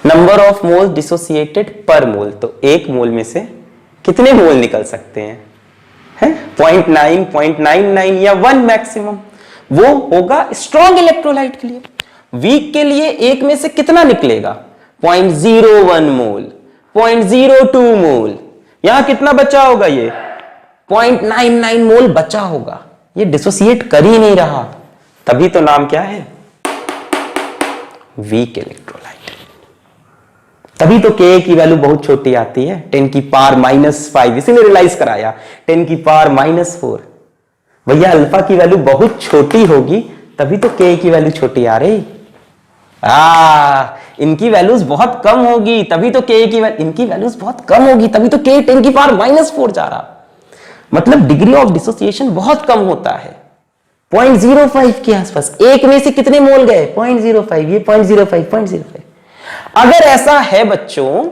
नंबर ऑफ मोल डिसोसिएटेड पर मोल, तो एक मोल में से कितने मोल निकल सकते हैं? 0.9, 0.99 या 1 मैक्सिमम। वो होगा स्ट्रॉन्ग इलेक्ट्रोलाइट के लिए। वीक के लिए एक में से कितना निकलेगा? 0.01 मोल, 0.02 मोल। यहां कितना बचा होगा? ये 0.99 मोल बचा होगा। ये डिसोसिएट कर ही नहीं रहा, तभी तो नाम क्या है? Weak electrolyte. तभी तो Ka की वैल्यू बहुत छोटी आती है, 10 की पावर -5, इसीलिए रियलाइज कराया 10 की पावर -4। भैया अल्फा की वैल्यू बहुत छोटी होगी, तभी तो Ka की वैल्यू छोटी आ रही। इनकी वैल्यूज बहुत कम होगी, तभी तो Ka की इनकी वैल्यूज बहुत कम होगी, तभी तो Ka 10 की पावर -4 जा रहा। मतलब डिग्री ऑफ डिसोसिएशन बहुत कम होता है, 0.05 के आसपास। एक में से कितने मोल गए? 0.05, ये 0.05। अगर ऐसा है बच्चों,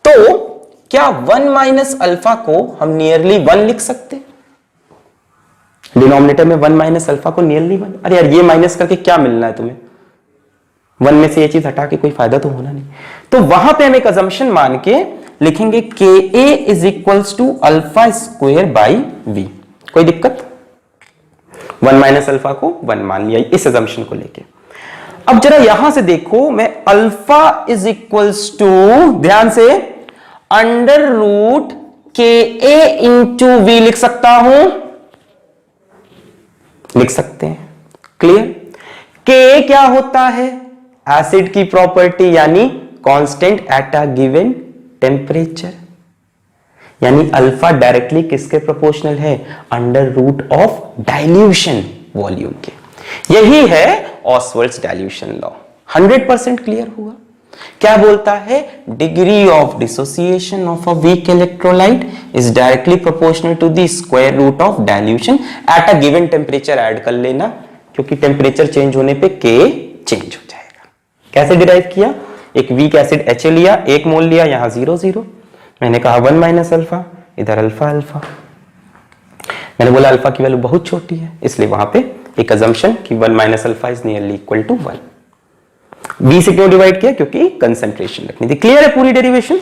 तो क्या 1 माइनस अल्फा को हम नियरली 1 लिख सकते? डिनोमिनेटर में 1 माइनस अल्फा को नियरली 1। अरे यार ये माइनस करके क्या मिलना है तुम्हें? 1 में से ये चीज हटा के कोई फायदा तो होना नहीं। तो वहां पे हम एक अजम्पशन मान के लिखेंगे Ka is equals to alpha square by V। कोई दिक्कत? 1 माइनस अल्फा को 1 मान लिया इस अजम्पशन को लेके। अब जरा यहां से देखो, मैं अल्फा इज इक्वल्स टू, ध्यान से, √Ka इंटू V लिख सकता हूं, लिख सकते हैं। क्लियर? Ka क्या होता है? एसिड की प्रॉपर्टी, यानी constant eight a given temperature. यानी अल्फा डायरेक्टली किसके प्रोपोर्शनल है? √, डाइल्यूशन वॉल्यूम के। यही है ऑसवर्ड्स डाइल्यूशन लॉ। 100% क्लियर हुआ? क्या बोलता है? Degree of dissociation of a weak electrolyte is directly proportional to the square root of dilution at a given temperature. Add कर लेना, क्योंकि टेम्परेचर चेंज होने पे K चेंज हो जाएगा। कैसे डिराइव किया? एक वीक एसिड HA लिया, 1 मोल लिया, यहां 0 मैंने कहा 1 माइनस अल्फा, इधर अल्फा अल्फा। मैंने बोला अल्फा की वैल्यू बहुत छोटी है, इसलिए वहां पे एक अजम्पशन कि 1 minus alpha is nearly equal to 1। B से क्यों डिवाइड किया? क्योंकि कंसंट्रेशन रखनी थी। क्लियर है पूरी डेरिवेशन?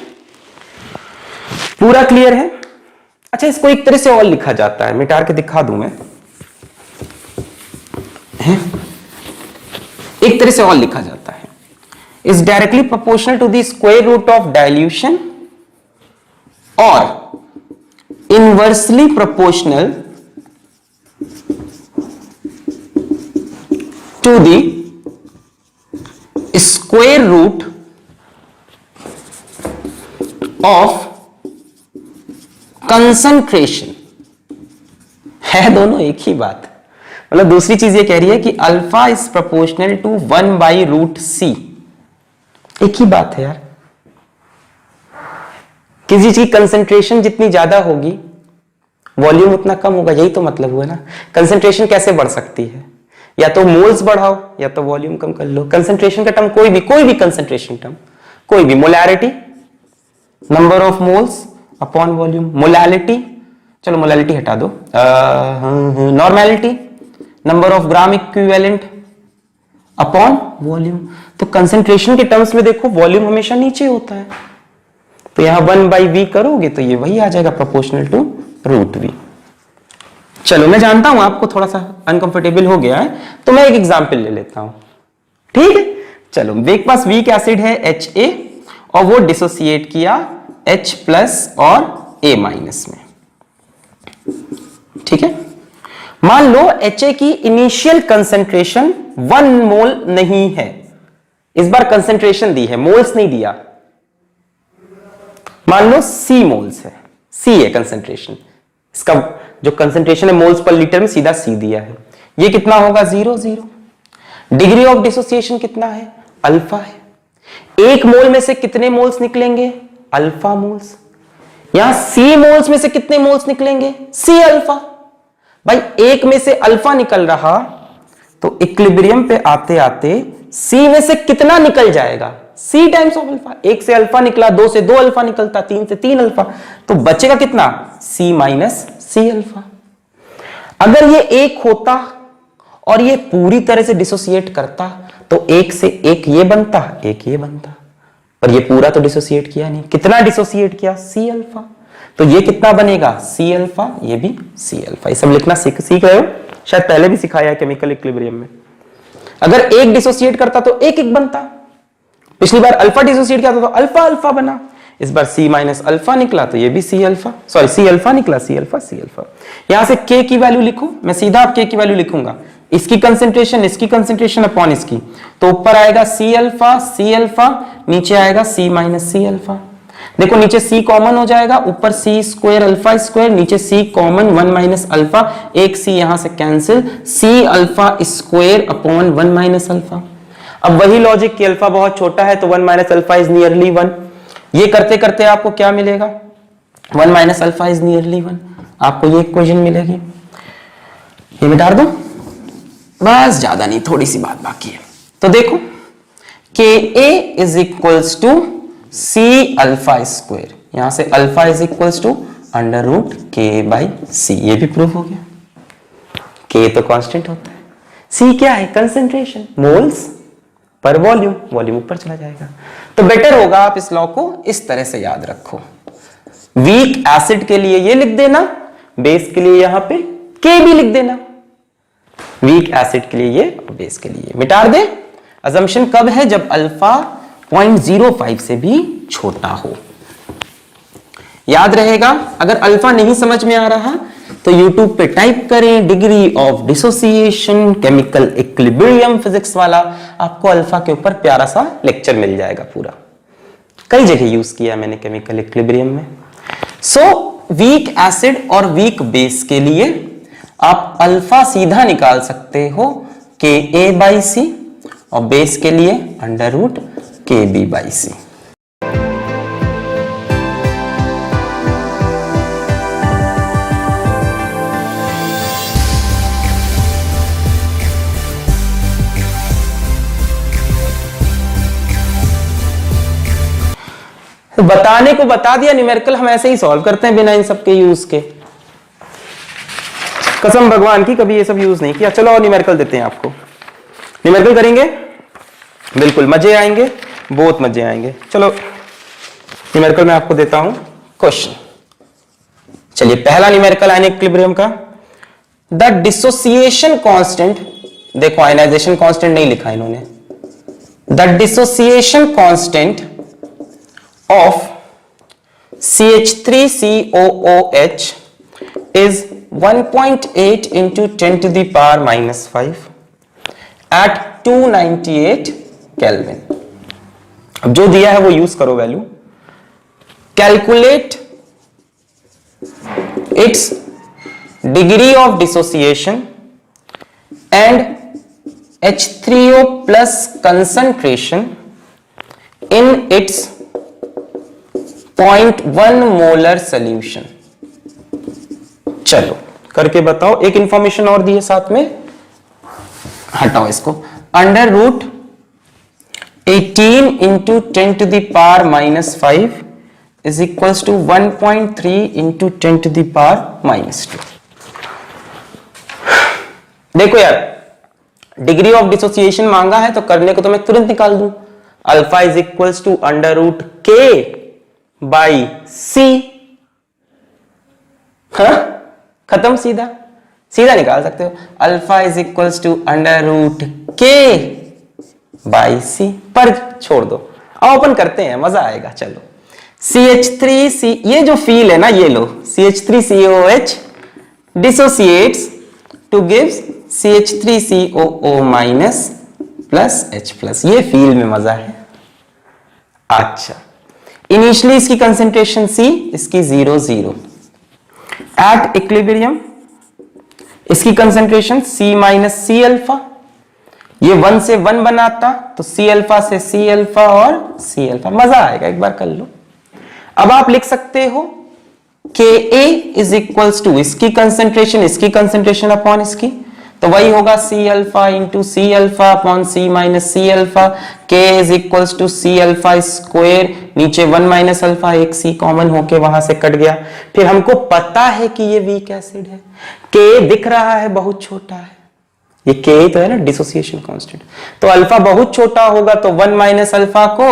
पूरा क्लियर है? अच्छा, इसको एक तरह से और लिखा जाता है, मिटा के दिखा दूं मैं। एक तरह से और लिखा जाता है, is directly proportional to the square root of dilution और inversely proportional to the square root of concentration. है दोनों एक ही बात। मतलब दूसरी चीज ये कह रही है कि alpha is proportional to 1/√c। एक ही बात है यार। किसी चीज की कंसंट्रेशन जितनी ज्यादा होगी वॉल्यूम उतना कम होगा, यही तो मतलब हुआ ना। कंसंट्रेशन कैसे बढ़ सकती है? या तो मोल्स बढ़ाओ या तो वॉल्यूम कम कर लो। कंसंट्रेशन का टर्म कोई भी कंसंट्रेशन टर्म, कोई भी, molarity, number of moles upon volume, molality, चलो मोलैलिटी हटा दो, normality, number of gram equivalent upon volume. तो कंसंट्रेशन के टर्म्स में देखो वॉल्यूम हमेशा नीचे होता है, तो यहां 1/V करोगे तो ये वही आ जाएगा, प्रोपोर्शनल टू √V। चलो मैं जानता हूं आपको थोड़ा सा अनकंफर्टेबल हो गया है, तो मैं एक एग्जांपल ले लेता हूं। ठीक है, चलो मेरे पास वीक एसिड है HA और वो डिसोसिएट किया H+ और A- में। ठीक है, मान लो HA की इनिशियल कंसंट्रेशन 1 मोल नहीं है, इस बार कंसंट्रेशन दी है, मोल्स नहीं दिया। मान लो C मोल्स है, C है कंसंट्रेशन, इसका जो कंसंट्रेशन है मोल्स पर लीटर में सीधा C दिया है। ये कितना होगा? 0 डिग्री ऑफ डिसोसिएशन कितना है? अल्फा है। 1 मोल में से कितने मोल्स निकलेंगे? Alpha moles. यहां सी मोल्स में से कितने मोल्स निकलेंगे? C alpha. भाई एक में से अल्फा निकल रहा तो इक्विलिब्रियम पे आते आते सी में से कितना निकल जाएगा? सी टाइम्स ऑफ अल्फा। एक से अल्फा निकला, दो से दो अल्फा निकलता, तीन से तीन अल्फा, तो बचेगा कितना? सी माइनस सी अल्फा। अगर ये एक होता और ये पूरी तरह से डिसोसिएट करता तो एक से एक ये बनता, एक ये बनता, पर ये पूरा तो डिसोसिएट किया नहीं। कितना डिसोसिएट किया? C alpha. तो ये कितना बनेगा? सी अल्फा, ये भी सी अल्फा। ये सब लिखना सीख रहे हो, शायद पहले भी सिखाया है केमिकल इक्विलिब्रियम में। अगर एक डिसोसिएट करता तो एक एक बनता। पिछली बार अल्फा डिसोसिएट किया था तो अल्फा अल्फा बना। इस बार सी माइनस अल्फा निकला तो ये भी C alpha, sorry C alpha निकला, सी अल्फा सी अल्फा। यहां से के की वैल्यू लिखो, मैं सीधा आप के की वैल्यू लिखूंगा। इसकी कंसेंट्रेशन अपॉन इसकी, तो ऊपर आएगा सी अल्फा, नीचे आएगा सी माइनस सी अल्फा। देखो नीचे सी कॉमन हो जाएगा, ऊपर सी स्क्वायर अल्फा स्क्वायर, नीचे सी कॉमन 1 माइनस अल्फा, एक सी यहां से cancel, C alpha square upon 1 minus alpha. अब वही लॉजिक कि अल्फा बहुत छोटा है तो 1 माइनस अल्फा इज नियरली 1। ये करते करते आपको क्या मिलेगा? 1 माइनस अल्फा इज नियरली 1। आपको ये इक्वेशन मिलेगी। ये मिटा दूं, बस ज्यादा नहीं, थोड़ी सी बात बाकी है। तो देखो K a is equals to C alpha square, यहां से alpha is equals to under root K by C. ये भी प्रूफ हो गया। के तो कांस्टेंट होता है, सी क्या है? Concentration, moles per volume, volume ऊपर चला जाएगा। तो बेटर होगा आप इस लॉ को इस तरह से याद रखो। वीक एसिड के लिए ये लिख देना, बेस के लिए यहां पे के भी लिख देना। वीक एसिड के लिए ये, बेस के लिए मिटा दे। अजम्पशन कब है? जब अल्फा 0.05 से भी छोटा हो। याद रहेगा। अगर अल्फा नहीं समझ में आ रहा तो YouTube पे टाइप करें degree of dissociation chemical equilibrium physics वाला, आपको अल्फा के ऊपर प्यारा सा लेक्चर मिल जाएगा पूरा। कई जगह यूज किया मैंने केमिकल इक्विलिब्रियम में। सो वीक एसिड और वीक बेस के लिए आप अल्फा सीधा निकाल सकते हो के ए बाई सी, और बेस के लिए अंडर रूट के बी बाई सी। बताने को बता दिया, न्यूमेरिकल हम ऐसे ही सॉल्व करते हैं बिना इन सब के यूज के। कसम भगवान की कभी ये सब यूज नहीं किया। चलो और न्यूमेरिकल देते हैं आपको। न्यूमेरिकल करेंगे, बिल्कुल मजे आएंगे, बहुत मजे आएंगे। चलो न्यूमेरिकल मैं आपको देता हूं क्वेश्चन। चलिए पहला न्यूमेरिकल आयनिक इक्विलिब्रियम का। द डिसोसिएशन कांस्टेंट, देखो आयनाइजेशन कांस्टेंट नहीं लिखा इन्होंने। The dissociation constant of CH3COOH is 1.8 into 10 to the power minus 5 at 298 Kelvin। अब जो दिया है वो यूज करो value. Calculate its degree of dissociation and H3O plus concentration in its 0.1 molar solution. चलो करके बताओ। एक इंफॉर्मेशन और दी है साथ में, हटाओ इसको। Under root 18 into 10 to the power minus 5 is equals to 1.3 into 10 to the power minus 2। देखो यार, डिग्री ऑफ डिसोसिएशन मांगा है तो करने को तो मैं तुरंत निकाल दूं। Alpha is equals to under root K by C. खत्म, सीधा सीधा निकाल सकते हो। Alpha is equals to under root K by C, पर छोड़ दो, आओ ओपन करते हैं, मजा आएगा। चलो CH3C, ये जो फील है ना, ये लो, CH3COOH dissociates two gives CH3COO minus plus H plus. ये फील में मजा है। अच्छा, इनिशियली इसकी कंसेंट्रेशन C, इसकी 0 0। एट इक्विलिब्रियम इसकी concentration C minus C alpha, ये 1 से 1 बनाता तो C अल्फा से C अल्फा और C अल्फा। मजा आएगा, एक बार कर लो। अब आप लिख सकते हो Ka इज इक्वल्स टू इसकी कंसेंट्रेशन अपॉन इसकी, तो वही होगा C alpha into C alpha upon C minus C alpha. K is equals to C alpha square, नीचे 1 माइनस अल्फा, एक C कॉमन होके वहां से कट गया। फिर हमको पता है कि ये वीक एसिड है, K दिख रहा है बहुत छोटा है, ये K तो है ना डिसोसिएशन कांस्टेंट, तो अल्फा बहुत छोटा होगा तो 1 माइनस अल्फा को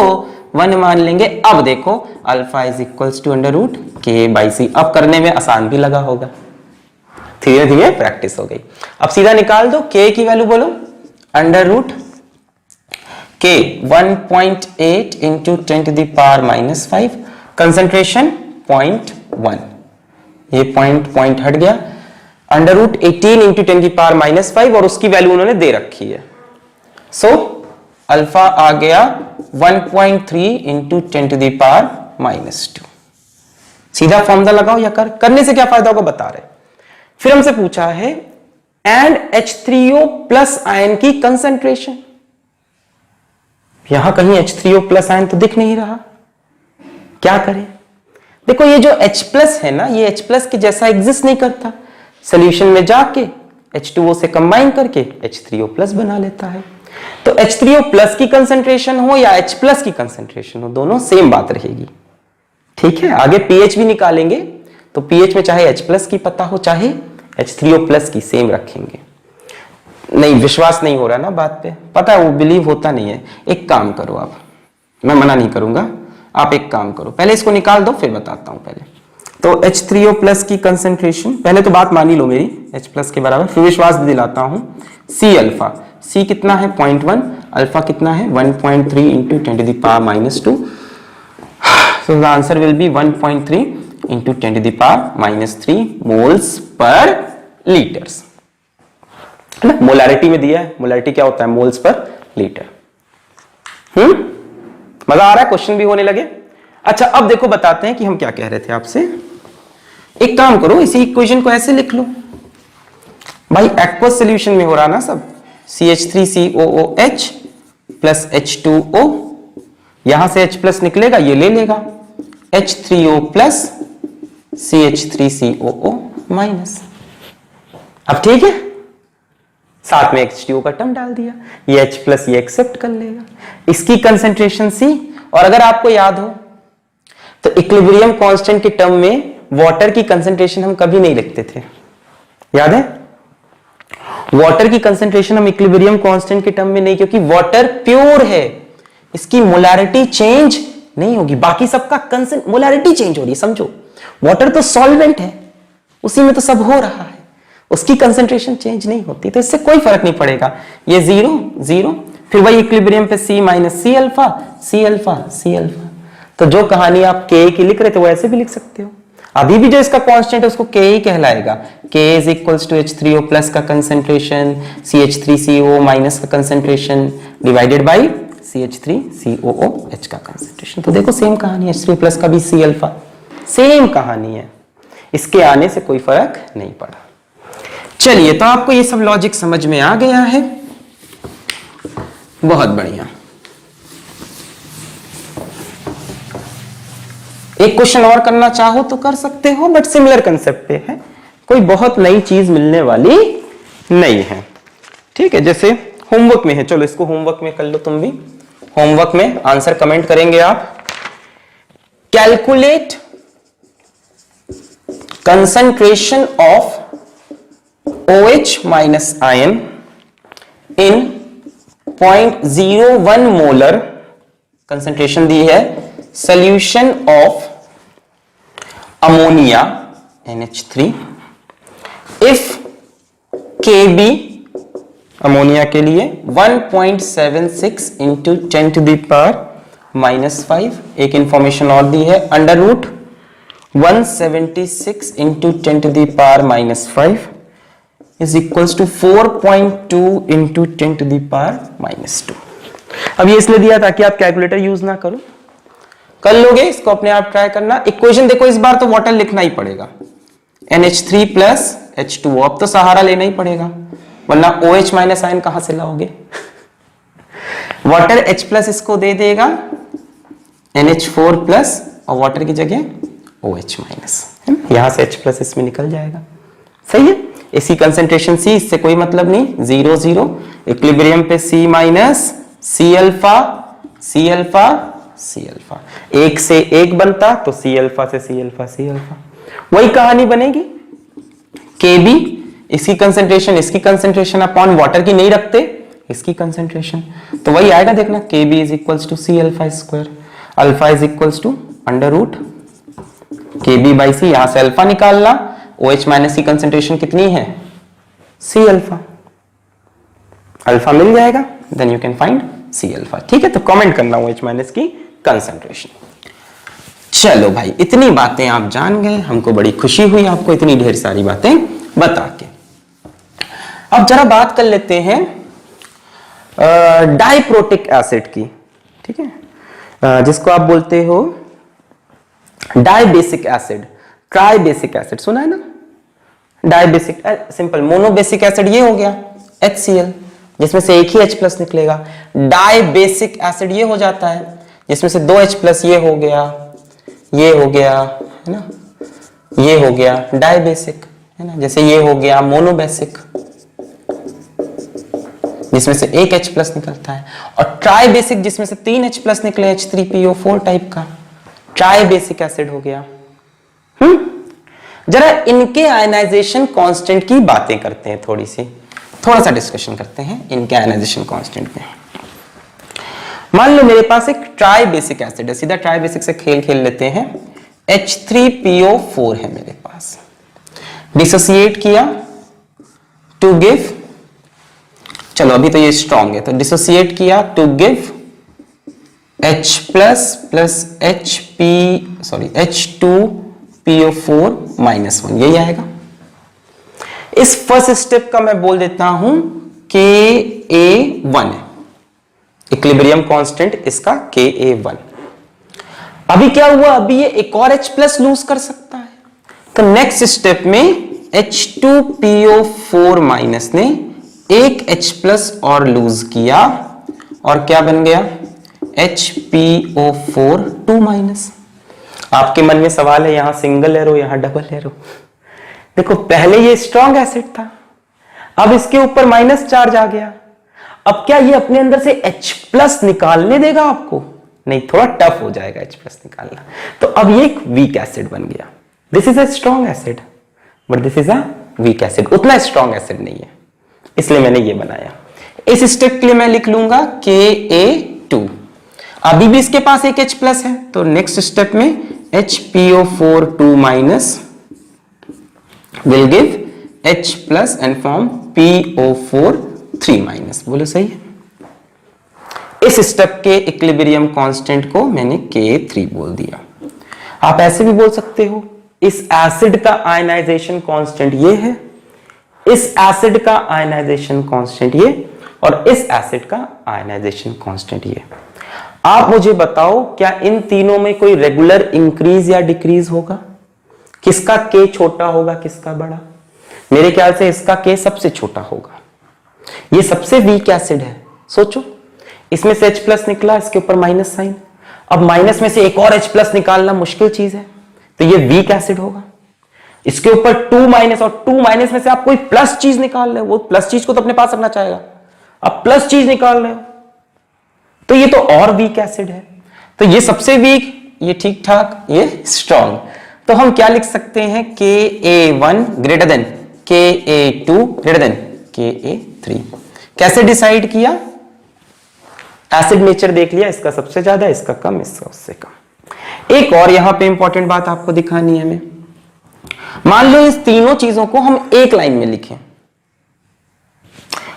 1 मान लेंगे। अब देखो alpha is equals to under root K by C। अब करने में आसान भी लगा होगा, धीरे धीरे प्रैक्टिस हो गई। अब सीधा निकाल दो K की वैल्यू, बोलो under root K 1.8 into 10 to the power minus 5, concentration 0.1, ये पॉइंट हट गया, under root 18 into 10 to the power minus 5 और उसकी वैल्यू उन्होंने दे रखी है। सो अल्फा आ गया 1.3 into 10 to the power minus 2। सीधा फॉर्मूला लगाओ या करने से क्या फायदा होगा बता रहे। फिर हमसे पूछा है एंड H3O प्लस आयन की कंसेंट्रेशन, यहां कहीं H3O प्लस आयन तो दिख नहीं रहा, क्या करें? देखो ये जो H प्लस है ना, ये H प्लस के जैसा एग्जिस्ट नहीं करता, सोल्यूशन में जाके H2O से कंबाइन करके H3O प्लस बना लेता है। तो H3O प्लस की कंसेंट्रेशन हो या H प्लस की कंसेंट्रेशन हो, दोनों सेम बात रहेगी, ठीक है। आगे pH भी निकालेंगे, तो pH में चाहे H प्लस की पता हो चाहे H3O प्लस की, सेम रखेंगे। नहीं विश्वास नहीं हो रहा ना बात पे, पता है वो बिलीव होता नहीं है। एक काम करो आप, मैं मना नहीं करूंगा, आप एक काम करो, पहले इसको निकाल दो फिर बताता हूं। पहले तो H3O प्लस की कंसेंट्रेशन, पहले तो बात मानी लो मेरी H प्लस के बराबर, फिर विश्वास दिलाता हूं। C अल्फा, C कितना है 0.1, अल्फा कितना है 1.3 into 10 to the power minus 2, so the answer will be 1.3 into 10 to the power minus 3 moles per liters, है ना। मोलारिटी में दिया है, मोलारिटी क्या होता है मोल्स पर लीटर। मजा आ रहा है, क्वेश्चन भी होने लगे। अच्छा अब देखो बताते हैं कि हम क्या कह रहे थे आपसे। एक काम करो, इसी इक्वेशन को ऐसे लिख लो भाई, एक्वस सॉल्यूशन में हो रहा ना सब, CH3COOH प्लस H2O, यहां से H प्लस निकलेगा ये ले लेगा, H3O प्लस CH3COO माइनस। अब ठीक है, साथ में H2O का टर्म डाल दिया, ये H प्लस ये एक्सेप्ट कर लेगा, इसकी कंसेंट्रेशन C। और अगर आपको याद हो तो इक्विलिब्रियम कांस्टेंट के टर्म में वाटर की कंसेंट्रेशन हम कभी नहीं लिखते थे, याद है? वाटर की कंसेंट्रेशन हम इक्विलिब्रियम कांस्टेंट के टर्म में नहीं, क्योंकि वाटर प्योर है, इसकी मोलारिटी चेंज नहीं होगी, बाकी सबका मोलारिटी चेंज हो रही है, समझो। वाटर तो सॉल्वेंट है, उसी में तो सब हो रहा है, उसकी कंसेंट्रेशन चेंज नहीं होती, तो इससे कोई फर्क नहीं पड़ेगा। ये 0 0, फिर वही इक्विलिब्रियम पे C minus C alpha C alpha C alpha. तो जो कहानी आप K की लिख रहे थे वो ऐसे भी लिख सकते हो। अभी भी जो इसका कांस्टेंट है उसको K ही कहलाएगा। K is equals to H3O plus का कंसेंट्रेशन CH3CO माइनस का कंसेंट्रेशन डिवाइडेड बाई CH3COOH का कंसेंट्रेशन। तो देखो सेम कहानी है, H3O प्लस का भी C अल्फा, सेम कहानी है, इसके आने से कोई फर्क नहीं पड़ा। चलिए, तो आपको ये सब लॉजिक समझ में आ गया है, बहुत बढ़िया। एक क्वेश्चन और करना चाहो तो कर सकते हो, बट सिमिलर कंसेप्ट पे है, कोई बहुत नई चीज मिलने वाली नहीं है, ठीक है। जैसे होमवर्क में है, चलो इसको होमवर्क में कर लो तुम भी। होमवर्क में आंसर कमेंट करेंगे आप। Calculate concentration of OH minus ion in 0.01 molar, concentration दी है, solution of ammonia NH3 if Kb ammonia के लिए 1.76 into 10 to the power minus 5। एक इंफॉर्मेशन और दी है, under root 176 into 10 to the power minus 5 is equals to 4.2 into 10 to the power minus 2। अब ये इसलिए दिया ताकि आप कैलकुलेटर यूज ना करो, कर लोगे इसको अपने आप ट्राई करना। इक्वेशन देखो, इस बार तो वाटर लिखना ही पड़ेगा, NH3 प्लस H2O, अब तो सहारा लेना ही पड़ेगा, वरना OH माइनस आयन कहां से लाओगे। वाटर H प्लस इसको दे देगा NH4 प्लस, और वाटर की जगह OH माइनस। है ना, यहां से H प्लस इसमें निकल जाएगा, सही है। इसी कंसेंट्रेशन C, इससे कोई मतलब नहीं, 0 0 इक्विलिब्रियम पे C minus C alpha C alpha C alpha, एक से एक बनता तो C अल्फा से C अल्फा C अल्फा, वही कहानी बनेगी। KB इसकी कंसेंट्रेशन इसकी कंसेंट्रेशन अपॉन वाटर की नहीं रखते, इसकी कंसेंट्रेशन, तो वही आएगा देखना, KB is equals to C alpha square, alpha is equals to under root KB by C, यहां से अल्फा निकालना, OH माइनस की कंसेंट्रेशन कितनी है C अल्फा, अल्फा मिल जाएगा, then you can find C alpha, ठीक है। तो कमेंट करना OH माइनस की कंसेंट्रेशन। चलो भाई, इतनी बातें आप जान गए, हमको बड़ी खुशी हुई आपको इतनी ढेर सारी बातें बता के। अब जरा बात कर लेते हैं डाइप्रोटिक एसिड की, ठीक है, जिसको आप बोलते हो डाइबेसिक एसिड, ट्राइबेसिक एसिड, सुना है ना, डाइबेसिक सिंपल, मोनोबेसिक एसिड ये हो गया HCl, जिसमें से एक ही H प्लस निकलेगा। डाइबेसिक एसिड ये हो जाता है जिसमें से 2 H प्लस, ये हो गया है ना, ये हो गया डाइबेसिक, है ना, जैसे ये हो गया मोनोबेसिक जिसमें से एक H प्लस निकलता है, और ट्राइबेसिक जिसमें से 3 H प्लस निकले, H3PO4 टाइप का ट्राइबेसिक एसिड हो गया। जरा इनके आयनाइजेशन कांस्टेंट की बातें करते हैं, थोड़ा सा डिस्कशन करते हैं इनके आयनाइजेशन कांस्टेंट पे। मान लो मेरे पास एक ट्राइबेसिक एसिड है, सीधा ट्राइबेसिक से खेल लेते हैं, H3PO4 है मेरे पास, डिसोसिएट किया टू गिव, चलो अभी तो ये स्ट्रॉन्ग है, तो डिसोसिएट किया to give H plus plus H2PO4 minus 1, यही आएगा। इस फर्स्ट स्टेप का मैं बोल देता हूं Ka1 है, इक्विलिब्रियम कांस्टेंट इसका Ka1। अभी क्या हुआ, अभी ये एक और H प्लस लूज कर सकता है, तो नेक्स्ट स्टेप में H2PO4 माइनस ने एक H प्लस और लूज किया, और क्या बन गया HPO4 2 माइनस। आपके मन में सवाल है, यहां सिंगल एरो यहां डबल एरो, देखो पहले ये स्ट्रॉन्ग एसिड था, अब इसके ऊपर माइनस चार्ज आ गया, अब क्या ये अपने अंदर से H प्लस निकालने देगा आपको, नहीं, थोड़ा टफ हो जाएगा H प्लस निकालना, तो अब ये एक वीक एसिड बन गया। This is a strong acid but this is a weak acid, उतना स्ट्रॉन्ग एसिड नहीं है, इसलिए मैंने ये बनाया। इस स्टेप के लिए मैं लिख लूंगा Ka2, अभी भी इसके पास एक H प्लस है, तो नेक्स्ट स्टेप में HPO4 2 minus will give H plus and form PO4 3 minus, बोलो सही है। इस स्टेप के इक्विलिब्रियम कांस्टेंट को मैंने Ka3 बोल दिया। आप ऐसे भी बोल सकते हो, इस एसिड का आयनाइजेशन कांस्टेंट ये है, इस एसिड का आयनाइजेशन कांस्टेंट ये, और इस एसिड का आयनाइजेशन कांस्टेंट ये। आप मुझे बताओ, क्या इन तीनों में कोई रेगुलर इंक्रीज या डिक्रीज होगा? किसका K छोटा होगा, किसका बड़ा? मेरे ख्याल से इसका K सबसे छोटा होगा, ये सबसे वीक एसिड है। सोचो, इसमें से H प्लस निकला, इसके ऊपर माइनस साइन, अब माइनस में से एक और H प्लस निकालना मुश्किल चीज है, तो ये वीक एसिड होगा। इसके ऊपर 2 माइनस, और 2 माइनस में से आप कोई प्लस चीज निकाल रहे हो, वो प्लस चीज को तो अपने पास रखना चाहेगा, आप प्लस चीज निकाल रहे हो, तो ये तो और वीक एसिड है। तो ये सबसे वीक, ये ठीक ठाक, ये स्ट्रॉन्ग। तो हम क्या लिख सकते हैं, Ka1 greater than Ka2 greater than Ka3। कैसे डिसाइड किया? एसिड नेचर देख लिया, इसका सबसे ज्यादा, इसका कम, इसका उससे कम। एक और यहां पे इंपॉर्टेंट बात आपको दिखानी है हमें। मान लो इस तीनों चीजों को हम एक लाइन में लिखें,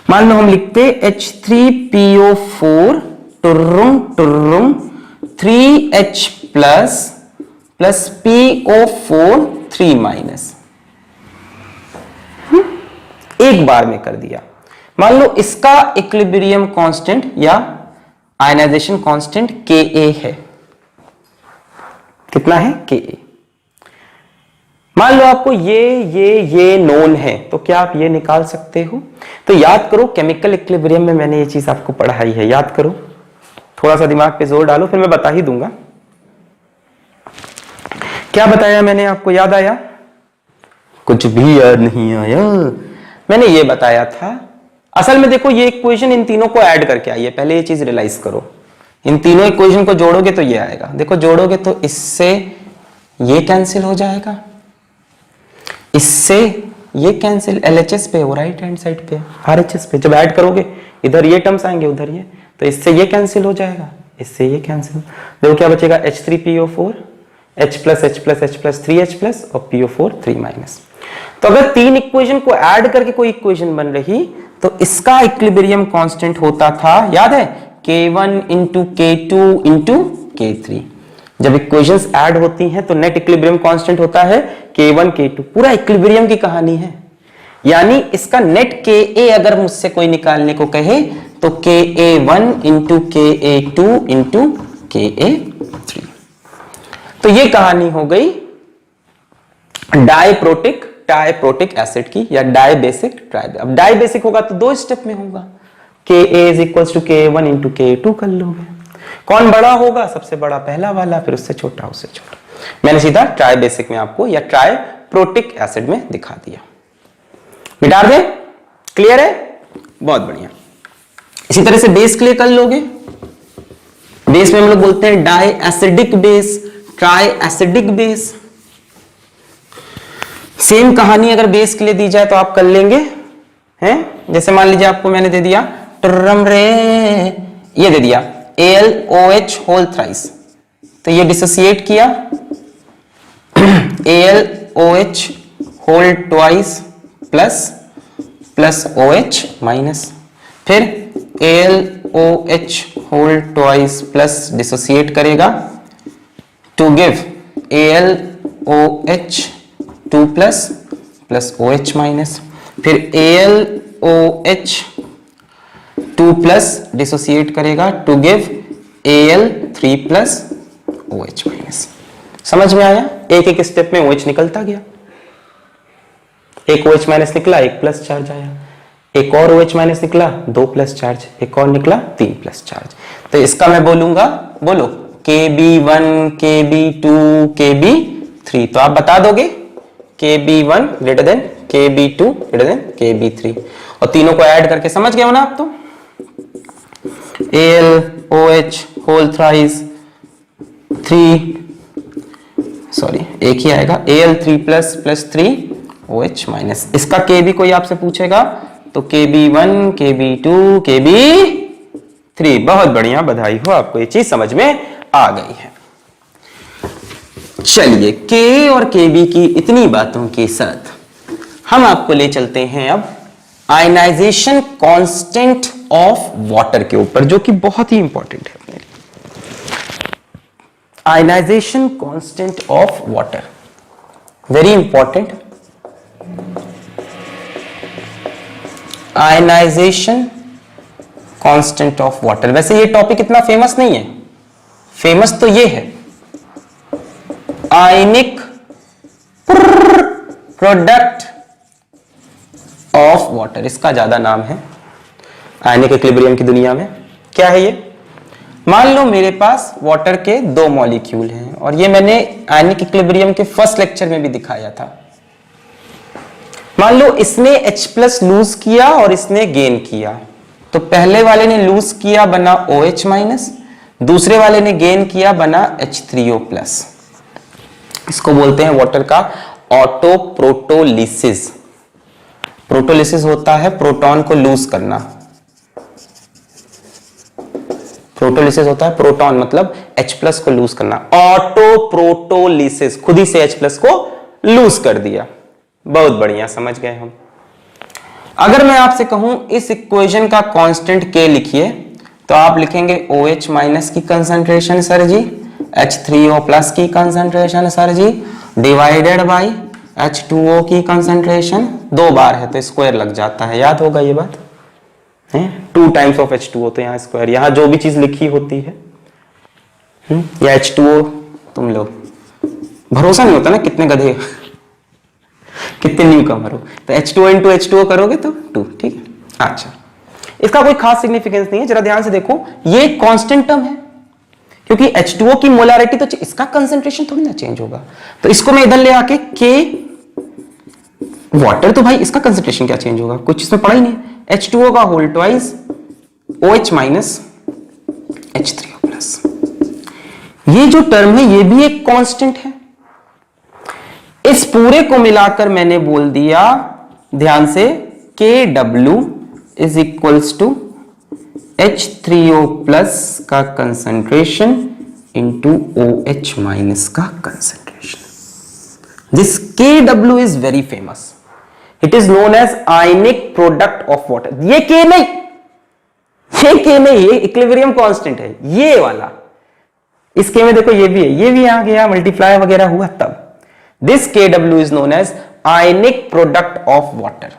मान लो हम लिखते H3PO4 टुर्रुम टुर्रुम 3H plus plus PO4 3 minus, एक बार में कर दिया। मान लो इसका इक्विलिब्रियम कांस्टेंट या आयनाइजेशन कांस्टेंट Ka है, कितना है Ka। मान लो आपको ये नोन है, तो क्या आप ये निकाल सकते हो? तो याद करो, केमिकल इक्विलिब्रियम में मैंने ये चीज आपको पढ़ाई है, याद करो, थोड़ा सा दिमाग पे जोर डालो, फिर मैं बता ही दूंगा। क्या बताया मैंने आपको, याद आया? कुछ भी याद नहीं आया। मैंने ये बताया था, असल में देखो ये इक्वेशन इन तीनों को ऐड करके आई है, पहले ये चीज रियलाइज करो। इन तीनों इक्वेशन को जोड़ोगे तो ये आएगा, देखो जोड़ोगे तो इससे ये कैंसिल हो जाएगा, इससे ये कैंसिल, LHS पे वो राइट हैंड साइड पे, RHS पे जब ऐड करोगे इधर ये टर्म्स आएंगे उधर ये, तो इससे ये कैंसिल हो जाएगा, इससे ये कैंसिल, देखो क्या बचेगा, H3PO4 H plus H plus H plus 3H plus और PO4 3 माइनस। तो अगर तीन इक्वेशन को ऐड करके कोई इक्वेशन बन रही तो इसका इक्विलिब्रियम कांस्टेंट होता था, याद है, K1 into K2 into K3। जब इक्वेशंस ऐड होती हैं तो नेट इक्विलिब्रियम कांस्टेंट होता है K1 K2, पूरा इक्विलिब्रियम की कहानी है। यानी इसका नेट Ka अगर मुझसे कोई निकालने को कहे तो Ka1 into Ka2 into Ka3। तो ये कहानी हो गई डाइप्रोटिक एसिड की, या डाइबेसिक ट्राइब। अब डाइबेसिक होगा तो दो स्टेप में होगा, Ka is equals to Ka1 into Ka2 कर लोगे। कौन बड़ा होगा, सबसे बड़ा पहला वाला, फिर उससे छोटा उससे छोटा। मैंने सीधा ट्राइबेसिक में आपको या ट्राइप्रोटिक एसिड में दिखा दिया। मिटा दें, क्लियर है, बहुत बढ़िया। इसी तरह से बेस के लिए कर लोगे, बेस में हम लोग बोलते हैं diacidic base, triacidic base. Same कहानी अगर बेस के लिए दी जाए तो आप कर लेंगे, हैं? जैसे मान लीजिए आपको मैंने दे दिया टर्रम रे, ये दे दिया AlOH होल थ्राइस, तो ये डिसोसिएट किया AlOH whole twice plus OH minus, फिर AlOH whole twice plus dissociate करेगा to give AlOH 2 plus OH minus, फिर AlOH 2 प्लस डिसोसिएट करेगा to give Al3 plus OH minus. समझ में आया? एक एक स्टेप में OH निकलता गया, एक OH माइनस निकला, एक प्लस चार्ज आया, एक और OH माइनस निकला, 2 प्लस चार्ज, एक और निकला 3 प्लस चार्ज। तो इसका मैं बोलूंगा, बोलो Kb1 Kb2 Kb3, तो आप बता दोगे Kb1 greater than Kb2 greater than Kb3, और तीनों को ऐड करके समझ गए हो ना आप? तो AlOH होल थ्राइस 3, सॉरी एक ही आएगा, Al3 प्लस 3 OH माइनस। इसका Kb कोई आपसे पूछेगा तो Kb1 Kb2 Kb3। बहुत बढ़िया, बधाई हो, आपको ये चीज समझ में आ गई है। चलिए K और Kb की इतनी बातों के साथ हम आपको ले चलते हैं अब आयनाइजेशन कांस्टेंट ऑफ वाटर के ऊपर, जो कि बहुत ही इंपॉर्टेंट है अपने लिए। Ionisation constant of water, very important. Ionisation constant of water, वैसे ये टॉपिक इतना फेमस नहीं है, फेमस तो ये है आयनिक प्रोडक्ट ऑफ वाटर, इसका ज्यादा नाम है आयनिक इक्विलिब्रियम की दुनिया में। क्या है ये? मान लो मेरे पास वाटर के 2 मॉलिक्यूल हैं, और ये मैंने आयनिक इक्विलिब्रियम के फर्स्ट लेक्चर में भी दिखाया था। मान लो इसने H+ लूज किया और इसने गेन किया, तो पहले वाले ने लूज किया बना OH माइनस, दूसरे वाले ने गेन किया बना H3O+। इसको बोलते हैं वाटर का ऑटो प्रोटोलिसिस। प्रोटोलिसिस होता है प्रोटॉन को लूज करना, प्रोटोलिसिस होता है प्रोटॉन मतलब H+ को लूज करना, ऑटो प्रोटोलिसिस, खुद ही से H+ को लूज कर दिया। बहुत बढ़िया, समझ गए हम। अगर मैं आपसे कहूं इस इक्वेशन का कांस्टेंट K लिखिए, तो आप लिखेंगे OH माइनस की कंसंट्रेशन सर जी, H3O+ की कंसंट्रेशन सर जी, डिवाइडेड बाय H2O की कंसंट्रेशन। 2 बार है तो स्क्वायर लग जाता है, याद होगा ये बात है। 2 टाइम्स ऑफ H2O, तो यहाँ स्क्वायर, यहाँ जो भी चीज लिखी होती है या H2O, तुम लोग भरोसा नहीं होता ना कितने गधे कितने न्यू कमर हो, तो H2O इंटू H2O करोगे तो 2, ठीक है। अच्छा, इसका कोई खास सिग्निफिकेंस नहीं है, जरा ध्यान से देखो, ये कांस्टेंट टर्म है, क्योंकि H2O की मोलारिटी तो इसका कंसेंट्रेशन थोड़ी ना चेंज होगा, तो इसको मैं इधर ले आके K वाटर, तो भाई इसका कंसेंट्रेशन क्या चेंज होगा, कुछ इसमें पड़ा ही नहीं। H2O का whole twice OH minus H3O plus, ये जो टर्म है ये भी एक कांस्टेंट है। इस पूरे को मिलाकर मैंने बोल दिया ध्यान से KW is equals to H3O plus का कंसेंट्रेशन इंटू OH माइनस का concentration. This KW is very famous, it is known as ionic product of water. ये K नहीं, ये इक्विलिब्रियम कांस्टेंट है, ये वाला। इस K में देखो ये भी आ गया, मल्टीप्लाई वगैरह हुआ तब। This KW is known as ionic product of water.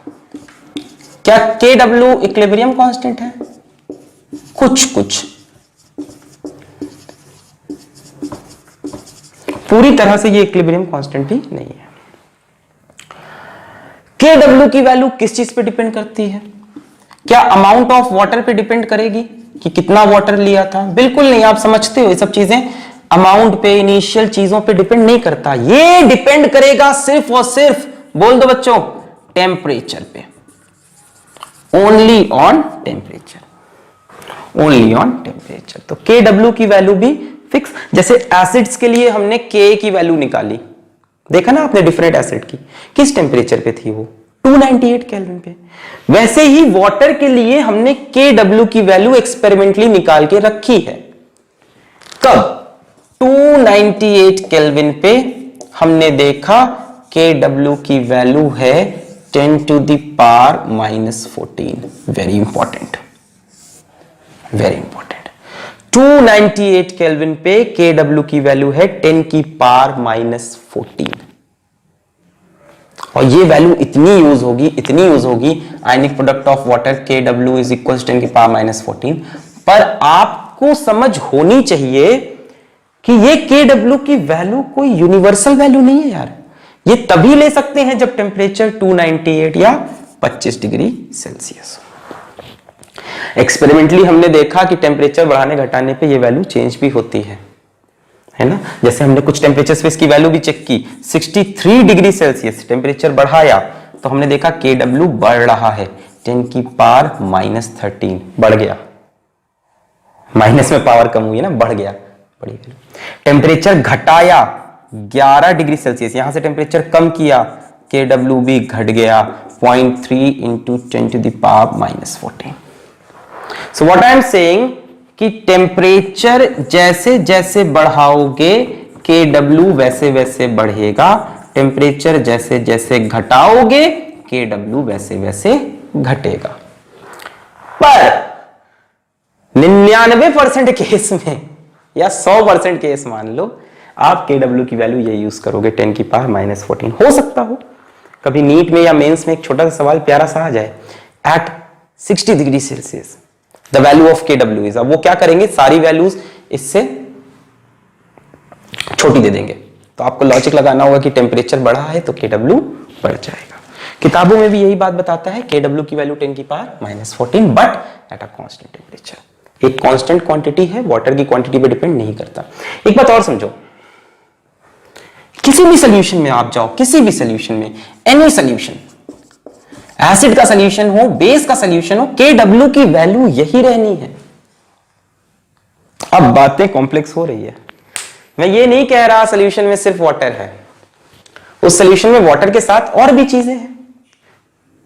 क्या KW इक्विलिब्रियम कांस्टेंट है? कुछ पूरी तरह से ये इक्विलिब्रियम कांस्टेंट भी नहीं है। KW की वैल्यू किस चीज पे डिपेंड करती है? क्या अमाउंट ऑफ वाटर पे डिपेंड करेगी कि कितना वाटर लिया था? बिल्कुल नहीं, आप समझते हो ये सब चीजें अमाउंट पे, इनिशियल चीजों पे डिपेंड नहीं करता। ये डिपेंड करेगा सिर्फ और सिर्फ, बोल दो बच्चों, टेम्परेचर पे। Only on temperature, only on temperature. तो KW की वैल्यू भी फिक्स। जैसे एसिड्स के लिए हमने K की वैल्यू निकाली, देखा ना आपने डिफरेंट एसिड की, किस टेम्परेचर पे थी वो? 298 केल्विन पे। वैसे ही वाटर के लिए हमने KW की वैल्यू एक्सपेरिमेंटली निकाल के रखी है। कब? 298 केल्विन पे हमने देखा KW की वैल्यू है 10 to the power minus 14। Very important, very important. 298 kelvin पे KW की वैल्यू है 10 की पावर माइनस 14। और ये वैल्यू इतनी यूज होगी आयनिक product of water KW is equal 10 की पावर माइनस 14। पर आपको समझ होनी चाहिए कि ये KW की वैल्यू कोई यूनिवर्सल वैल्यू नहीं है यार। ये तभी ले सकते हैं जब टेम्परेचर 298 या 25 डिग्री सेल्सियस। एक्सपेरिमेंटली हमने देखा कि टेम्परेचर बढ़ाने घटाने पे ये वैल्यू चेंज भी होती है ना। जैसे हमने कुछ टेम्परेचर पे इसकी वैल्यू भी चेक की, 63 डिग्री सेल्सियस टेम्परेचर बढ़ाया तो हमने देखा KW बढ़ रहा है, 10 की पावर माइनस 13 बढ़ गया। माइनस में पावर कम हुई है ना, बढ़ गया, बड़ी वैल्यू। टेम्परेचर घटाया 11 डिग्री सेल्सियस, यहां से टेम्परेचर कम किया, KW भी घट गया 0.3 into 10 to the power minus 14। So what I am saying कि टेम्परेचर जैसे जैसे बढ़ाओगे KW वैसे वैसे बढ़ेगा, टेम्परेचर जैसे जैसे घटाओगे KW वैसे वैसे घटेगा। पर 99% केस में या 100% केस मान लो आप KW की वैल्यू ये यूज करोगे 10 की पावर माइनस 14। हो सकता हो कभी नीट में या मेंस में एक छोटा सा सवाल प्यारा सा आ जाए, at 60 degree Celsius the value of KW is. अब वो क्या करेंगे, सारी वैल्यूज इससे छोटी दे देंगे, तो आपको लॉजिक लगाना होगा कि टेम्परेचर बढ़ा है तो KW बढ़ जाएगा। किताबों में भी यही बात बताता है, KW की वैल्यू 10 की power minus 14 but at a constant temperature. एक कांस्टेंट क्वांटिटी है, वाटर की क्वांटिटी पे डिपेंड नहीं करता। एक बात और समझो, किसी भी सोल्यूशन में आप जाओ, किसी भी सोल्यूशन में, एनी सोल्यूशन, एसिड का सोल्यूशन हो, बेस का सोल्यूशन हो, KW की वैल्यू यही रहनी है। अब बातें कॉम्प्लेक्स हो रही है। मैं ये नहीं कह रहा सोल्यूशन में सिर्फ वाटर है, उस सोल्यूशन में वाटर के साथ और भी चीजें हैं,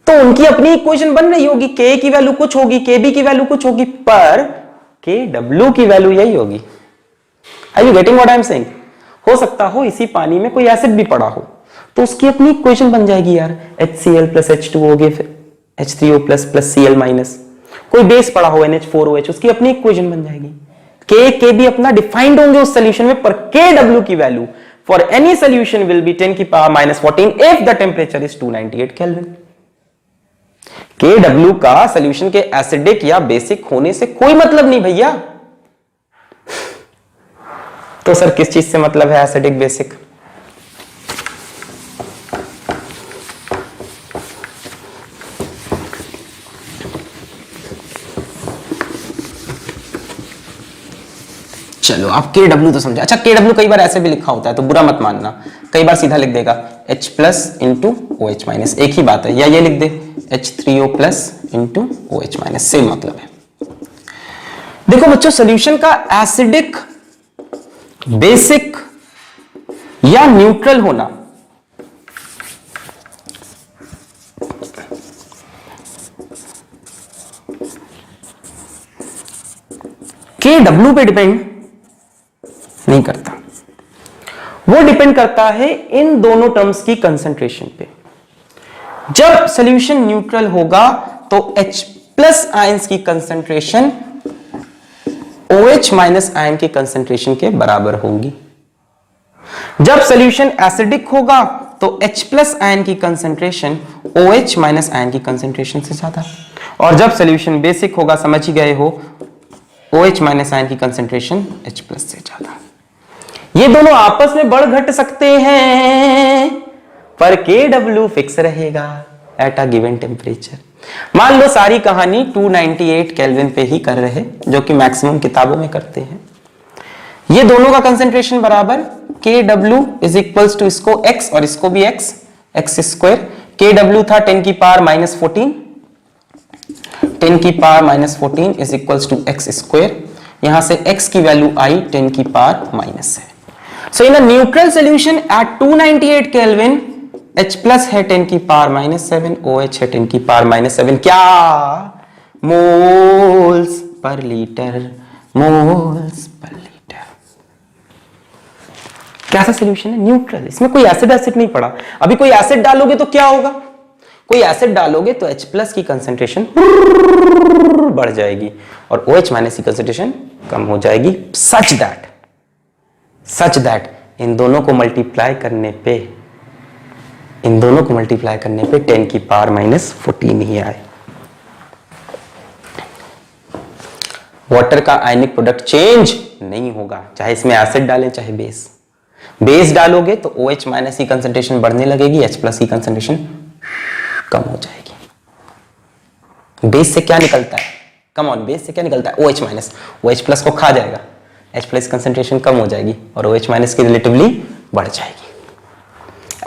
तो उनकी अपनी इक्वेशन बन रही होगी। K की वैल्यू कुछ होगी, KB की वैल्यू कुछ होगी, पर KW की वैल्यू यही होगी। Are you getting what I am saying? हो सकता हो इसी पानी में कोई एसिड भी पड़ा हो, तो उसकी अपनी इक्वेशन बन जाएगी यार, HCl plus H2O H3O plus plus Cl minus. कोई बेस पड़ा हो NH4OH, उसकी अपनी इक्वेशन बन जाएगी। K भी अपना डिफाइंड होंगे उस सोल्यूशन में, पर KW की value for any solution will be 10 की power minus 14 if the temperature is 298 kelvin. KW का सोल्यूशन के एसिडिक या बेसिक होने से कोई मतलब नहीं भैया। तो सर किस चीज से मतलब है एसिडिक बेसिक? चलो आप KW तो समझे। अच्छा KW कई बार ऐसे भी लिखा होता है तो बुरा मत मानना, कई बार सीधा लिख देगा H plus into OH minus, एक ही बात है, या ये लिख दे H3O plus into OH minus, same मतलब है। देखो बच्चों सॉल्यूशन का एसिडिक, बेसिक या न्यूट्रल होना KW पे डिपेंड नहीं करता, वो डिपेंड करता है इन दोनों टर्म्स की कंसंट्रेशन पे। जब सॉल्यूशन न्यूट्रल होगा तो H प्लस आयंस की कंसंट्रेशन OH माइनस आयन की कंसंट्रेशन के बराबर होंगी। जब सॉल्यूशन एसिडिक होगा तो H प्लस आयन की कंसंट्रेशन OH माइनस आयन की कंसंट्रेशन से ज्यादा, और जब सॉल्यूशन बेसिक होगा, समझ ही गए हो, OH माइनस आयन की कंसंट्रेशन H प्लस से ज्यादा। ये दोनों आपस में बढ़ घट सकते हैं पर KW फिक्स रहेगा एट अ गिवन टेम्परेचर। मान लो सारी कहानी 298 केल्विन पे ही कर रहे, जो कि मैक्सिमम किताबों में करते हैं। ये दोनों का कंसंट्रेशन बराबर KW इज इक्वल्स टू इसको x और इसको भी x स्क्वायर। KW था 10 की पावर माइनस 14, 10 की power minus 14 is equals to x square. यहां से x की वैल्यू आई 10 की पावर माइनस है। So in a neutral solution at 298 kelvin H plus है 10 की पावर माइनस 7, OH है 10 की पावर माइनस 7, क्या moles per litre, moles per litre. कैसा सॉल्यूशन है? न्यूट्रल, इसमें कोई एसिड नहीं पड़ा। अभी कोई एसिड डालोगे तो क्या होगा? कोई एसिड डालोगे तो H प्लस की कंसंट्रेशन बढ़ जाएगी और OH माइनस की कंसंट्रेशन कम हो जाएगी, सच दैट इन दोनों को मल्टीप्लाई करने पे 10 की पावर माइनस 14 ही आए। वाटर का आयनिक प्रोडक्ट चेंज नहीं होगा, चाहे इसमें एसिड डालें चाहे बेस डालोगे तो OH माइनस की कंसंट्रेशन बढ़ने लगेगी, H प्लस की कंसंट्रेशन कम हो जाएगी। बेस से क्या निकलता है? कम ऑन, बेस से क्या निकलता है? OH माइनस, OH प्लस को खा जाएगा, H प्लस कंसंट्रेशन कम हो जाएगी और OH माइनस की रिलेटिवली बढ़ जाएगी।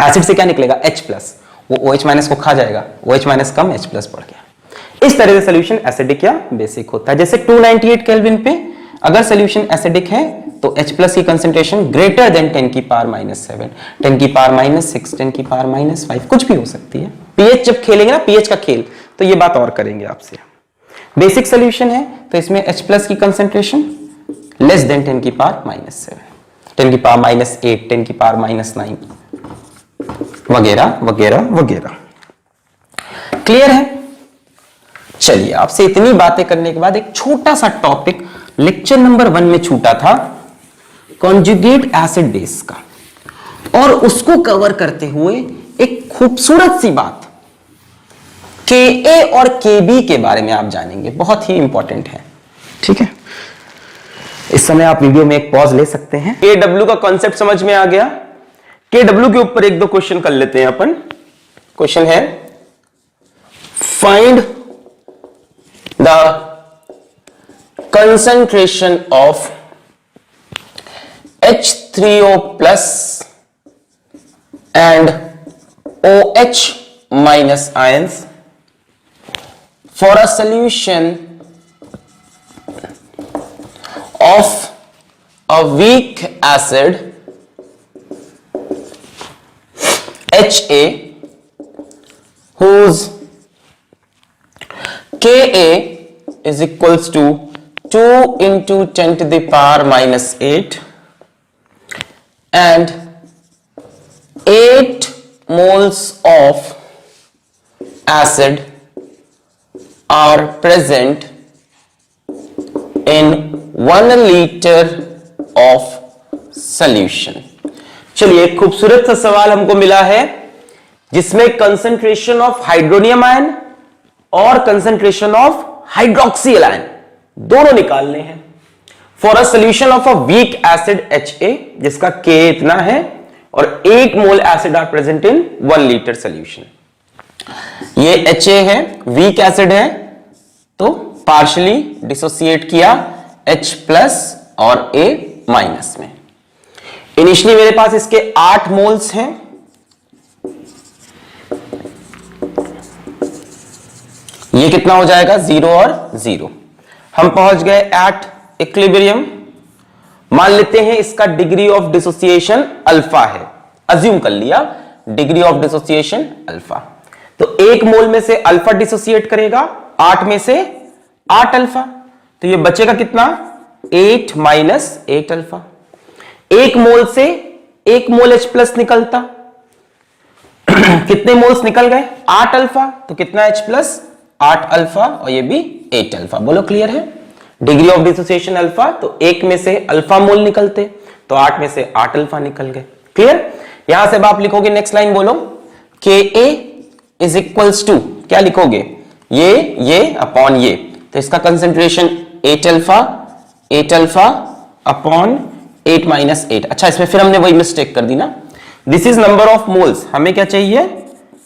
एसिड से क्या निकलेगा? H प्लस, वो OH माइनस को खा जाएगा, OH माइनस कम, H प्लस बढ़ गया। इस तरह से सॉल्यूशन एसिडिक या बेसिक होता है। जैसे 298 केल्विन पे अगर सॉल्यूशन एसिडिक है तो H प्लस की कंसंट्रेशन ग्रेटर देन 10 की पावर माइनस 7, 10 की पावर माइनस 6, 10 की पावर माइनस 5, कुछ भी हो सकती है। पीएच जब खेलेंगे ना, पीएच का खेल, तो ये बात और करेंगे आपसे। बेसिक सॉल्यूशन है तो इसमें H प्लस की कंसंट्रेशन लेस देन 10 की पावर माइनस 7, 10 की पावर माइनस 8, 10 की पावर माइनस 9 वगैरह वगैरह वगैरह। क्लियर है? चलिए, आपसे इतनी बातें करने के बाद एक छोटा सा टॉपिक लेक्चर नंबर 1 में छूटा था, कॉन्जुगेट एसिड बेस का, और उसको कवर करते हुए एक खूबसूरत सी बात Ka और Kb के बारे में आप जानेंगे, बहुत ही इंपॉर्टेंट है। ठीक है, इस समय आप वीडियो में एक पॉज ले सकते हैं। Kw का कॉन्सेप्ट समझ में आ गया। Kw के ऊपर एक दो क्वेश्चन कर लेते हैं अपन। क्वेश्चन है, find the concentration of H3O plus and OH minus ions for a solution of a weak acid HA whose Ka is equals to 2 into 10 to the power minus 8 and 8 moles of acid are present in 1 liter of solution। चलिए, एक खूबसूरत सा सवाल हमको मिला है जिसमें concentration of hydronium ion और कंसंट्रेशन ऑफ हाइड्रोक्सिल आयन दोनों निकालने हैं for a solution of a weak acid HA जिसका K इतना है और 8 mole acid are present in 1 litre solution. ये HA है, वीक एसिड है, तो पार्शियली डिसोसिएट किया H प्लस और A माइनस में। इनिशियली मेरे पास इसके 8 मोल्स हैं, ये कितना हो जाएगा 0 और 0। हम पहुंच गए एट इक्विलिब्रियम। मान लेते हैं इसका डिग्री ऑफ डिसोसिएशन अल्फा है, अज्यूम कर लिया डिग्री ऑफ डिसोसिएशन अल्फा। तो 1 मोल में से अल्फा डिसोसिएट करेगा, 8 में से 8 अल्फा, तो ये बचेगा कितना 8 माइनस 8 अल्फा। 1 मोल से 1 मोल H प्लस निकलता, कितने मोल्स निकल गए 8 अल्फा, तो कितना H प्लस 8 अल्फा और ये भी 8 अल्फा। बोलो क्लियर है? डिग्री ऑफ डिसोसिएशन अल्फा, तो 1 में से अल्फा मोल निकलते, तो 8 में से 8 अल्फा निकल गए। क्लियर? यहां से आप लिखोगे नेक्स्ट लाइन बोलो, Ka इज इक्वल्स टू, क्या लिखोगे ये अपॉन ये, तो इसका कंसेंट्रेशन 8 अल्फा अपॉन 8 माइनस 8। अच्छा, इसमें फिर हमने वही मिस्टेक कर दी ना, this is number of moles, हमें क्या चाहिए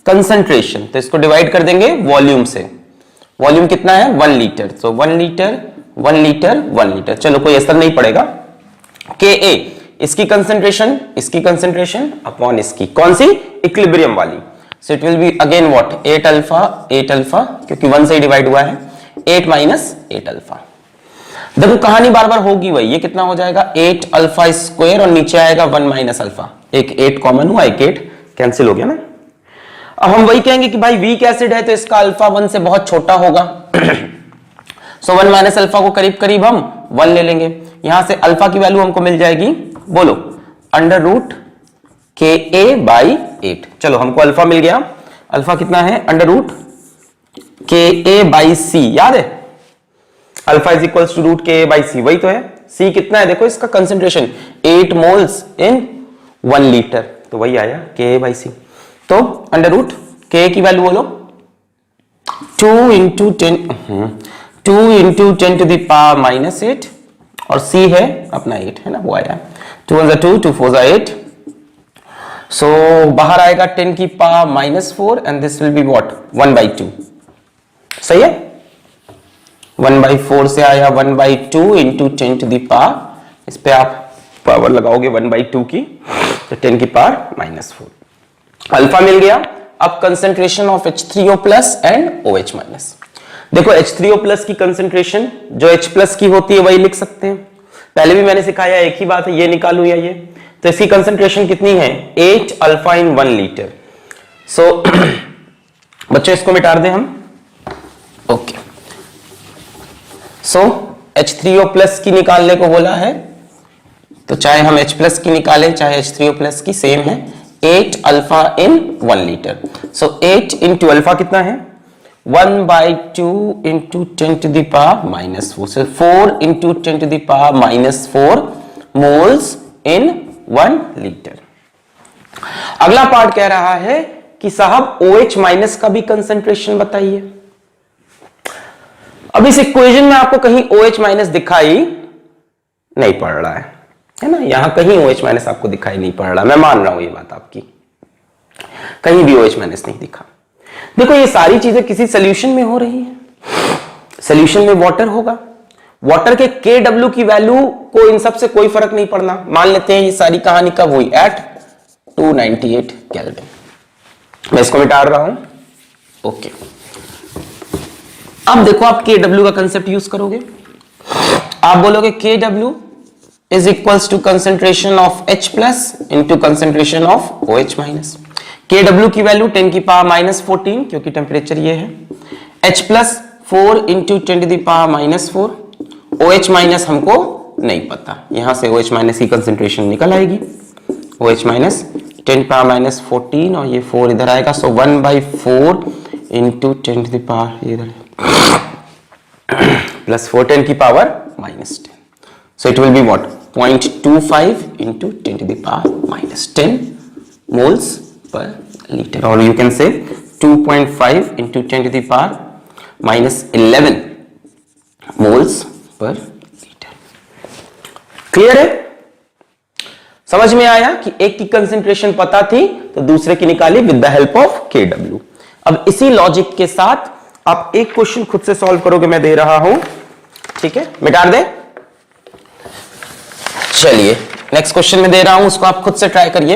कंसेंट्रेशन, तो इसको डिवाइड कर देंगे वॉल्यूम से। वॉल्यूम कितना है 1 लीटर, तो 1 लीटर 1 लीटर 1 लीटर, चलो कोई असर नहीं पड़ेगा। Ka इसकी कंसेंट्रेशन अपॉन इसकी, कौन सी इक्विलिब्रियम वाली, सो it will be again what 8 alpha क्योंकि 1 से ही डिवाइड हुआ है, 8 माइनस 8 अल्फा। देखो कहानी बार बार होगी वही, ये कितना हो जाएगा 8 अल्फा स्क्वायर और नीचे आएगा 1 माइनस अल्फा, एक 8 कॉमन हुआ, एक 8 कैंसिल हो गया ना। अब हम वही कहेंगे कि भाई वीक एसिड है तो इसका अल्फा 1 से बहुत छोटा होगा, सो 1 माइनस अल्फा को करीब करीब हम 1 ले लेंगे। यहां से अल्फा की वैल्यू हमको मिल जाएगी, बोलो अंडर रूट Ka बाई 8। चलो हमको अल्फा मिल गया, अल्फा कितना है under root Ka by C, याद है alpha is equals to root Ka by C, वही तो है। C कितना है देखो, इसका कंसेंट्रेशन 8 मोल्स इन 1 लीटर, तो वही आया Ka बाई C। तो अंडर रूट Ka की वैल्यू बोलो 2 into 10 to the power minus 8 और C है अपना 8 है ना, वो आया 2 1 2 2 4 8, सो बाहर आएगा 10 की power minus 4 and this will be what 1/2, सही है। 1/4 से आया 1/2 इंटू 10 टू द पावर, इस पे आप पावर लगाओगे 1/2 की, तो 10 की पावर माइनस 4। अल्फा मिल गया। अब concentration of H3O plus and OH minus. देखो H3O प्लस की कंसेंट्रेशन जो H प्लस की होती है वही लिख सकते हैं, पहले भी मैंने सिखाया, एक ही बात है, ये निकालूं या ये, तो इसकी कंसेंट्रेशन कितनी है 8 अल्फा इन 1 लीटर। सो बच्चों इसको मिटा दें हम, ओके। सो H3O प्लस की निकालने को बोला है, तो चाहे हम H प्लस की निकालें चाहे H3O प्लस की, सेम है 8 alpha in 1 litre. So 8 into alpha कितना है 1/2 into 10 to the power minus 4, so 4 into 10 to the power minus 4 moles in 1 litre. अगला पार्ट कह रहा है कि साहब OH माइनस का भी कंसेंट्रेशन बताइए। अब इस इक्वेशन में आपको कहीं OH माइनस दिखाई नहीं पड़ रहा है ना, यहां कहीं OH माइनस आपको दिखाई नहीं पड़ रहा, मैं मान रहा हूं ये बात आपकी, कहीं भी OH माइनस नहीं दिखा। देखो ये सारी चीजें किसी सॉल्यूशन में हो रही हैं, सॉल्यूशन में वाटर होगा, वाटर के Kw की वैल्यू को इन सब से कोई फर्क नहीं पड़ना। मान लेते हैं ये सारी कहानी कब हुई एट 298 केल्विन। मैं इसको मिटा रहा हूं, ओके। अब देखो आप Kw का कंसेप्ट यूज करोगे, आप बोलोगे Kw is equals to concentration of H plus into concentration of OH minus. Kw की वैल्यू 10 की पावर माइनस 14 क्योंकि टेम्परेचर ये है, H plus 4 into 10 to the power minus 4, OH minus हमको नहीं पता, यहां से OH माइनस की कंसेंट्रेशन निकल आएगी, OH माइनस 10 पावर माइनस 14 और ये 4 इधर आएगा, so 1/4 into 10 to the power इधर प्लस 4 10 की power minus 10, so it will be what 0.25 into 10 to the power minus 10 moles per litre, और you can say 2.5 into 10 to the power minus 11 moles per litre. Clear है? समझ में आया कि एक की कंसेंट्रेशन पता थी तो दूसरे की निकाली with the help of Kw। अब इसी लॉजिक के साथ आप एक क्वेश्चन खुद से सॉल्व करोगे, मैं दे रहा हूं, ठीक है, मिटा दे। चलिए नेक्स्ट क्वेश्चन में दे रहा हूं, उसको आप खुद से ट्राई करिए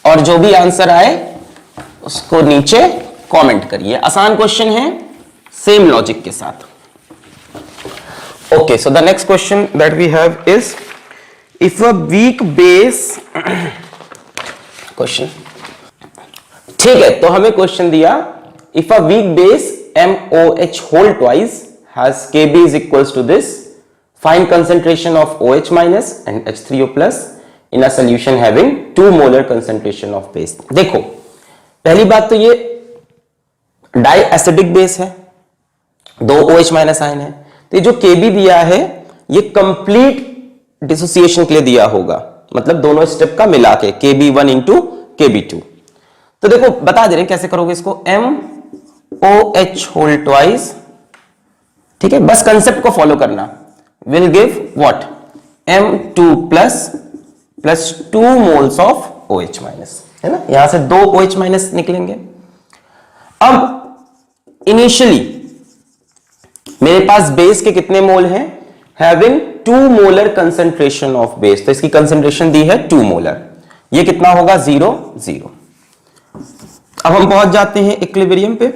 और जो भी आंसर आए उसको नीचे कमेंट करिए। आसान क्वेश्चन है, सेम लॉजिक के साथ। Okay, so the next question that we have is if a weak base question. ठीक है, तो हमें क्वेश्चन दिया if a weak base MOH whole twice has Kb is equals to this, find concentration of OH minus and H3O plus in a solution having 2 molar concentration of base। देखो पहली बात तो ये डाई एसिडिक बेस है, 2 OH minus ion है, तो ये जो Kb दिया है ये कंप्लीट डिसोसिएशन के लिए दिया होगा, मतलब दोनों स्टेप का मिला के Kb1 इंटू Kb2। तो देखो बता दे रहे हैं कैसे करोगे इसको, MOH होल ट्वाइस, ठीक है, बस कंसेप्ट को फॉलो करना, will give what M2 plus 2 moles of OH minus, है ना, यहां से 2 OH माइनस निकलेंगे। अब इनिशियली मेरे पास बेस के कितने मोल हैं, having 2 molar concentration of base, तो इसकी कंसेंट्रेशन दी है 2 मोलर, ये कितना होगा 0 0। अब हम पहुंच जाते हैं इक्विलिब्रियम पे,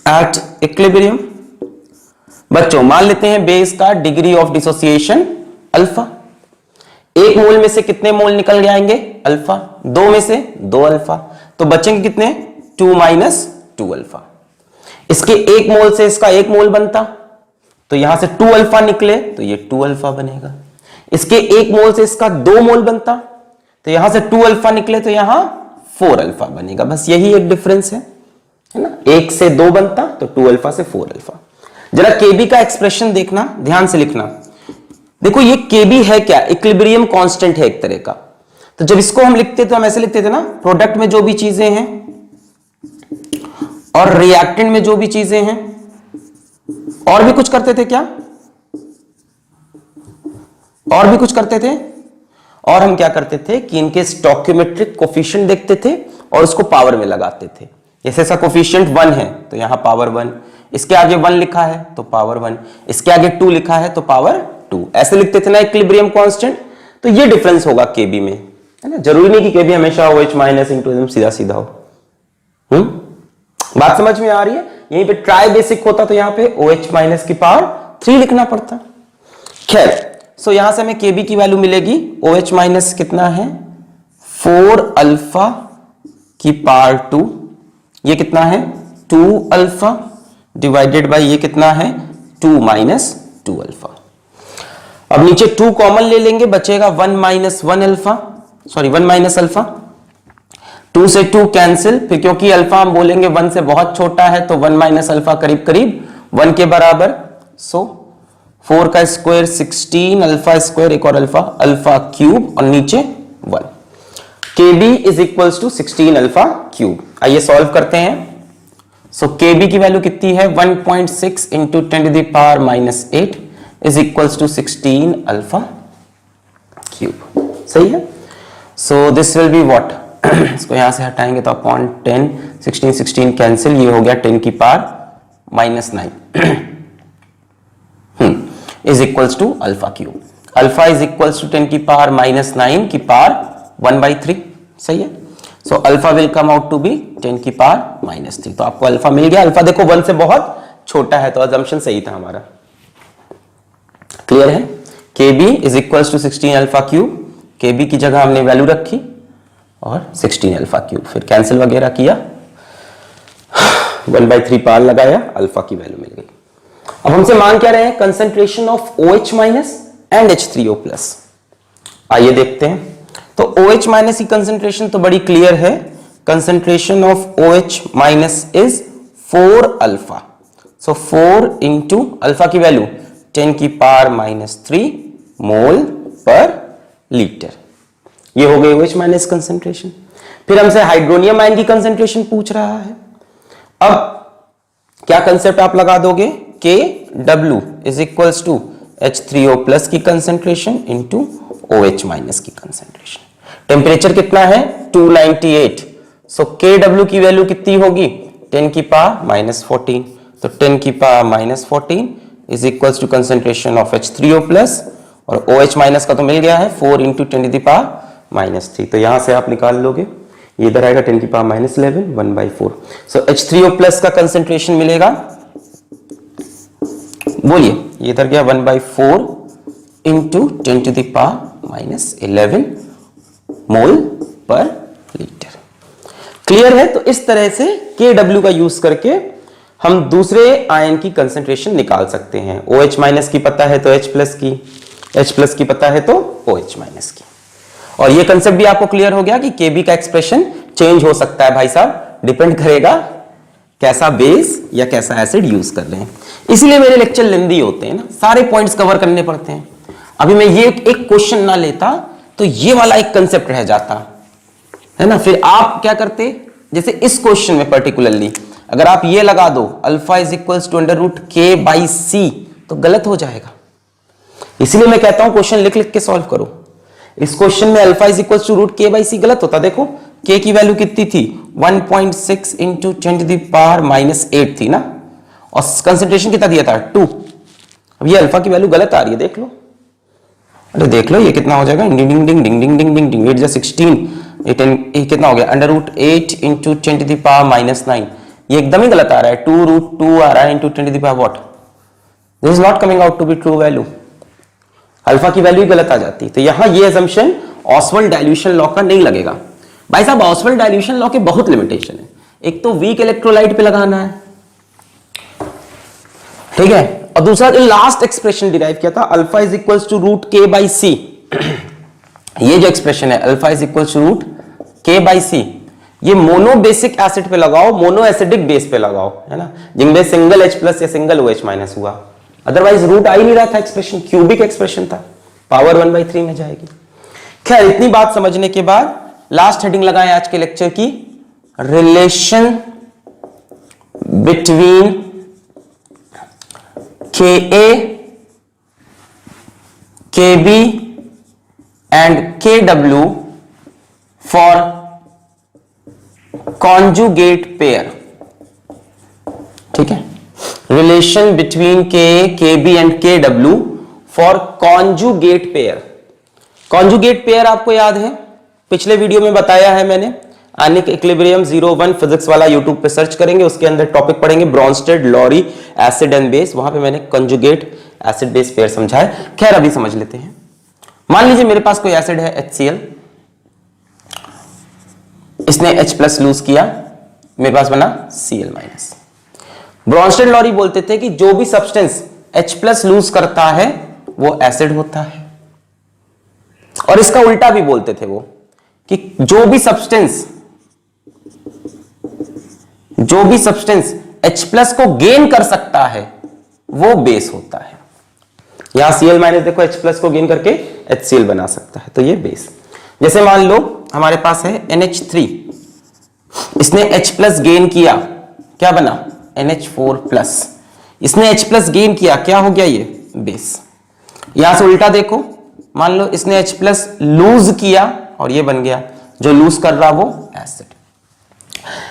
एट इक्विलिब्रियम। बच्चों मान लेते हैं बेस का डिग्री ऑफ डिसोसिएशन अल्फा, एक मोल में से कितने मोल निकल जाएंगे अल्फा, 2 में से 2 अल्फा, तो बचेंगे कितने 2 माइनस 2 अल्फा। इसके एक मोल से इसका एक मोल बनता, तो यहां से 2 अल्फा निकले तो ये 2 अल्फा बनेगा। इसके एक मोल से इसका 2 मोल बनता, तो यहां से 2 अल्फा निकले तो यहां 4 अल्फा बनेगा। बस यही एक डिफरेंस है ना, 1 से 2 बनता तो 2 अल्फा से 4 अल्फा। जरा Kb का एक्सप्रेशन देखना, ध्यान से लिखना। देखो ये Kb है क्या, इक्विलिब्रियम कांस्टेंट है एक तरह का। तो जब इसको हम लिखते तो हम ऐसे लिखते थे ना, प्रोडक्ट में जो भी चीजें हैं और रिएक्टेंट में जो भी चीजें हैं, और भी कुछ करते थे क्या, और भी कुछ करते थे, और हम क्या करते थे कि इनके स्टोइकियोमेट्रिक कोफिशिएंट देखते थे और उसको पावर में लगाते थे। जैसे ऐसा कोफिशिएंट 1 है तो यहां पावर 1, इसके आगे 1 लिखा है तो पावर 1, इसके आगे 2 लिखा है तो पावर 2, ऐसे लिखते थे ना इक्विलिब्रियम कांस्टेंट। तो ये डिफरेंस होगा Kb में, है ना, जरूरी नहीं कि Kb हमेशा OH माइनस इंटू एकदम सीधा सीधा हो। बात समझ में आ रही है। यहीं पे ट्राई बेसिक होता तो यहां पे OH माइनस की पावर 3 लिखना पड़ता। खैर, सो यहां से हमें Kb की वैल्यू मिलेगी, OH माइनस कितना है 4 अल्फा की पावर 2, ये कितना है 2 अल्फा डिवाइडेड बाय ये कितना है 2 माइनस 2 अल्फा। अब नीचे 2 कॉमन ले लेंगे, बचेगा 1 minus 1 alpha, sorry 1 minus alpha, 2 से 2 कैंसिल, फिर क्योंकि अल्फा हम बोलेंगे 1 से बहुत छोटा है तो 1 माइनस अल्फा करीब करीब 1 के बराबर। सो 4 का स्क्वायर 16, अल्फा स्क्वायर एक और अल्फा क्यूब और नीचे 1। Kb is equals to 16 alpha cube. आइए सॉल्व करते हैं। सो Kb की वैल्यू कितनी है 1.6 into 10 to the power minus 8 is equals to 16 alpha cube. सही है। So this will be what, इसको यहां से हटाएंगे तो अपॉन 10, 16 16 कैंसिल, ये हो गया 10 की power minus 9 is equals to alpha cube. Alpha is equals to 10 की पावर माइनस 9 की पावर 1/3। सही है। So alpha will come out to be 10 की पावर माइनस 3। तो आपको अल्फा मिल गया। अल्फा देखो 1 से बहुत छोटा है तो अजम्पशन सही था हमारा। क्लियर है। Kb is equals to 16 alpha cube. Kb की जगह हमने वैल्यू रखी और 16 अल्फा क्यूब, फिर कैंसिल वगैरह किया, 1/3 पावर लगाया, अल्फा की वैल्यू मिल गई। अब हमसे मांग क्या रहे हैं, concentration of OH minus and H3O plus. आइए देखते हैं। तो OH माइनस की कंसेंट्रेशन तो बड़ी क्लियर है, concentration of OH minus is 4 alpha. So 4 into alpha की वैल्यू 10 की पावर माइनस 3 मोल पर लीटर। ये हो गई OH माइनस कंसेंट्रेशन। फिर हमसे हाइड्रोनियम आयन की कंसेंट्रेशन पूछ रहा है। अब क्या कंसेप्ट आप लगा दोगे, Kw is equals to H3O plus की कंसेंट्रेशन इंटू OH माइनस की कंसेंट्रेशन। टेम्परेचर कितना है 298। सो Kw की वैल्यू कितनी होगी 10 की पावर माइनस 14। तो 10 की power minus 14 is equals to concentration of H3O plus और OH माइनस का तो मिल गया है 4 इंटू 10 की पावर -3, तो यहां से आप निकाल लोगे, ये इधर आएगा 10 की पावर -11 1/4। सो H3O प्लस का कंसेंट्रेशन मिलेगा, बोलिए, ये इधर गया 1/4 इंटू 10 टू द पावर -11 मोल पर लीटर। क्लियर है? तो इस तरह से Kw का यूज करके हम दूसरे आयन की कंसेंट्रेशन निकाल सकते हैं। OH माइनस की पता है तो H प्लस की, H प्लस की पता है तो OH माइनस की। और ये कंसेप्ट भी आपको क्लियर हो गया कि Kb का एक्सप्रेशन चेंज हो सकता है भाई साहब, डिपेंड करेगा कैसा बेस या कैसा एसिड यूज कर रहे हैं। इसलिए मेरे लेक्चर लेंदी होते हैं ना, सारे पॉइंट्स कवर करने पड़ते हैं। अभी मैं ये एक क्वेश्चन ना लेता तो ये वाला एक कंसेप्ट रह जाता है ना, फिर आप क्या करते, जैसे इस क्वेश्चन में पर्टिकुलरली अगर आप ये लगा दो alpha is equals to √K/C तो गलत हो जाएगा। इसलिए मैं कहता हूं क्वेश्चन लिख लिख के सॉल्व करो। इस क्वेश्चन में alpha is equals to √K/C गलत होता, देखो K की वैल्यू कितनी थी 1.6 इंटू 10 टू द पावर -8 थी ना, और कंसेंट्रेशन कितना दिया था 2। अब ये अल्फा की वैल्यू गलत आ रही है, देख लो, अरे देख लो ये कितना हो जाएगा, डिंग डिंग डिंग डिंग डिंग डिंग डिंग डिंग 8 16, ये कितना हो गया √8 इंटू 10 टू द पावर -9, ये एकदम ही गलत आ रहा है, 2√2 आ रहा है into 10 to the power what, this is not coming out to be true value, alpha की वैल्यू गलत आ जाती। तो यहां ये असम्पशन ऑसवाल्ड डाइल्यूशन लॉ का नहीं लगेगा भाई साहब। ऑसवाल्ड डाइल्यूशन लॉ के बहुत लिमिटेशन है, एक तो वीक इलेक्ट्रोलाइट पे लगाना है, ठीक है, और दूसरा जो लास्ट एक्सप्रेशन डिराइव किया था alpha is equals to √K/C, ये जो एक्सप्रेशन है alpha is equals to √K/C, ये मोनो बेसिक एसिड पे लगाओ, मोनो एसिडिक बेस पे लगाओ, है ना, जिनमें सिंगल H प्लस या सिंगल OH माइनस हुआ, अदरवाइज रूट आ ही नहीं रहा था, एक्सप्रेशन क्यूबिक एक्सप्रेशन था, पावर 1/3 में जाएगी। खैर इतनी बात समझने के बाद लास्ट हेडिंग लगाएं आज के लेक्चर की, relation between Ka, Kb and Kw for conjugate pair, ठीक है, relation between Ka, Kb and Kw for conjugate pair. Conjugate pair आपको याद है, पिछले वीडियो में बताया है मैंने, आयनिक इक्विलिब्रियम 01 फिजिक्स वाला यूट्यूब पे सर्च करेंगे, उसके अंदर टॉपिक पढ़ेंगे Bronsted Lowry acid and base, वहां पे मैंने कॉन्जुगेट एसिड बेस पेयर समझा है। खैर अभी समझ लेते हैं। मान लीजिए मेरे पास कोई एसिड है HCl, इसने H प्लस लूज किया, मेरे पास बना Cl माइनस। ब्रॉन्स्टेड लॉरी बोलते थे कि जो भी सब्सटेंस H प्लस लूज करता है वो एसिड होता है, और इसका उल्टा भी बोलते थे वो कि जो भी सब्सटेंस H प्लस को गेन कर सकता है वो बेस होता है। यहां Cl माइनस देखो H प्लस को गेन करके HCl बना सकता है, तो ये बेस। जैसे मान लो हमारे पास है NH3, इसने H प्लस गेन किया, क्या बना NH4 प्लस, इसने H प्लस गेन किया, क्या हो गया ये बेस। यहां से उल्टा देखो, मान लो इसने H प्लस लूज किया और ये बन गया, जो लूज कर रहा वो एसिड।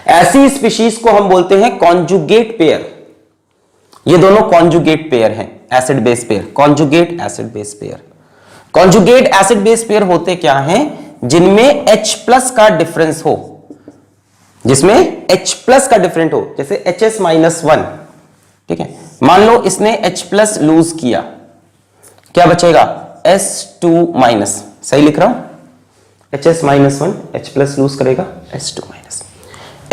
ऐसी स्पीशीज को हम बोलते हैं कॉन्जुगेट पेयर। ये दोनों कॉन्जुगेट पेयर हैं, acid base pair, conjugate acid base pair. Conjugate acid base pair होते क्या हैं, जिनमें H प्लस का डिफरेंस हो, जिसमें H प्लस का डिफरेंट हो, जैसे HS-1, ठीक है, मान लो इसने H प्लस लूज किया, क्या बचेगा S2 माइनस, सही लिख रहा हूं, HS-1 H प्लस लूज करेगा S2 माइनस,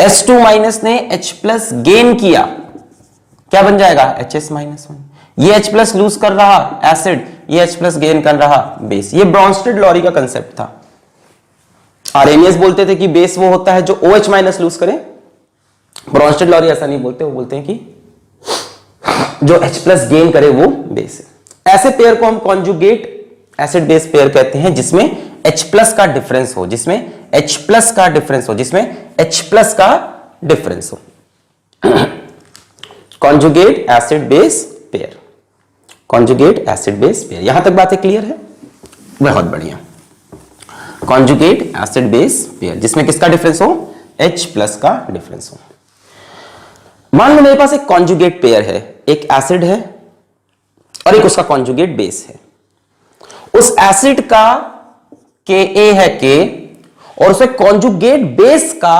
S2 माइनस ने H प्लस गेन किया, क्या बन जाएगा HS-1, ये H प्लस लूज कर रहा एसिड, ये H प्लस गेन कर रहा बेस। ये ब्रॉन्स्टेड लॉरी का कंसेप्ट था। आर्हेनियस बोलते थे कि बेस वो होता है जो OH माइनस लूज करे, ब्रॉन्स्टेड लॉरी ऐसा नहीं बोलते, वो बोलते हैं कि जो H प्लस गेन करे वो बेस है। ऐसे पेयर को हम कॉन्जुगेट एसिड बेस पेयर कहते हैं जिसमें H प्लस का डिफरेंस हो, जिसमें H प्लस का डिफरेंस हो, जिसमें H प्लस का डिफरेंस हो। Conjugate acid base pair, conjugate acid base pair. यहां तक बातें क्लियर है? बहुत बढ़िया। कॉन्जुगेट एसिड बेस पेयर जिसमें किसका डिफरेंस हो, H प्लस का डिफरेंस हो। मान लो मेरे पास एक कॉन्जुगेट पेयर है, एक एसिड है और एक उसका कॉन्जुगेट बेस है, उस एसिड का Ka है K और उसके कॉन्जुगेट बेस का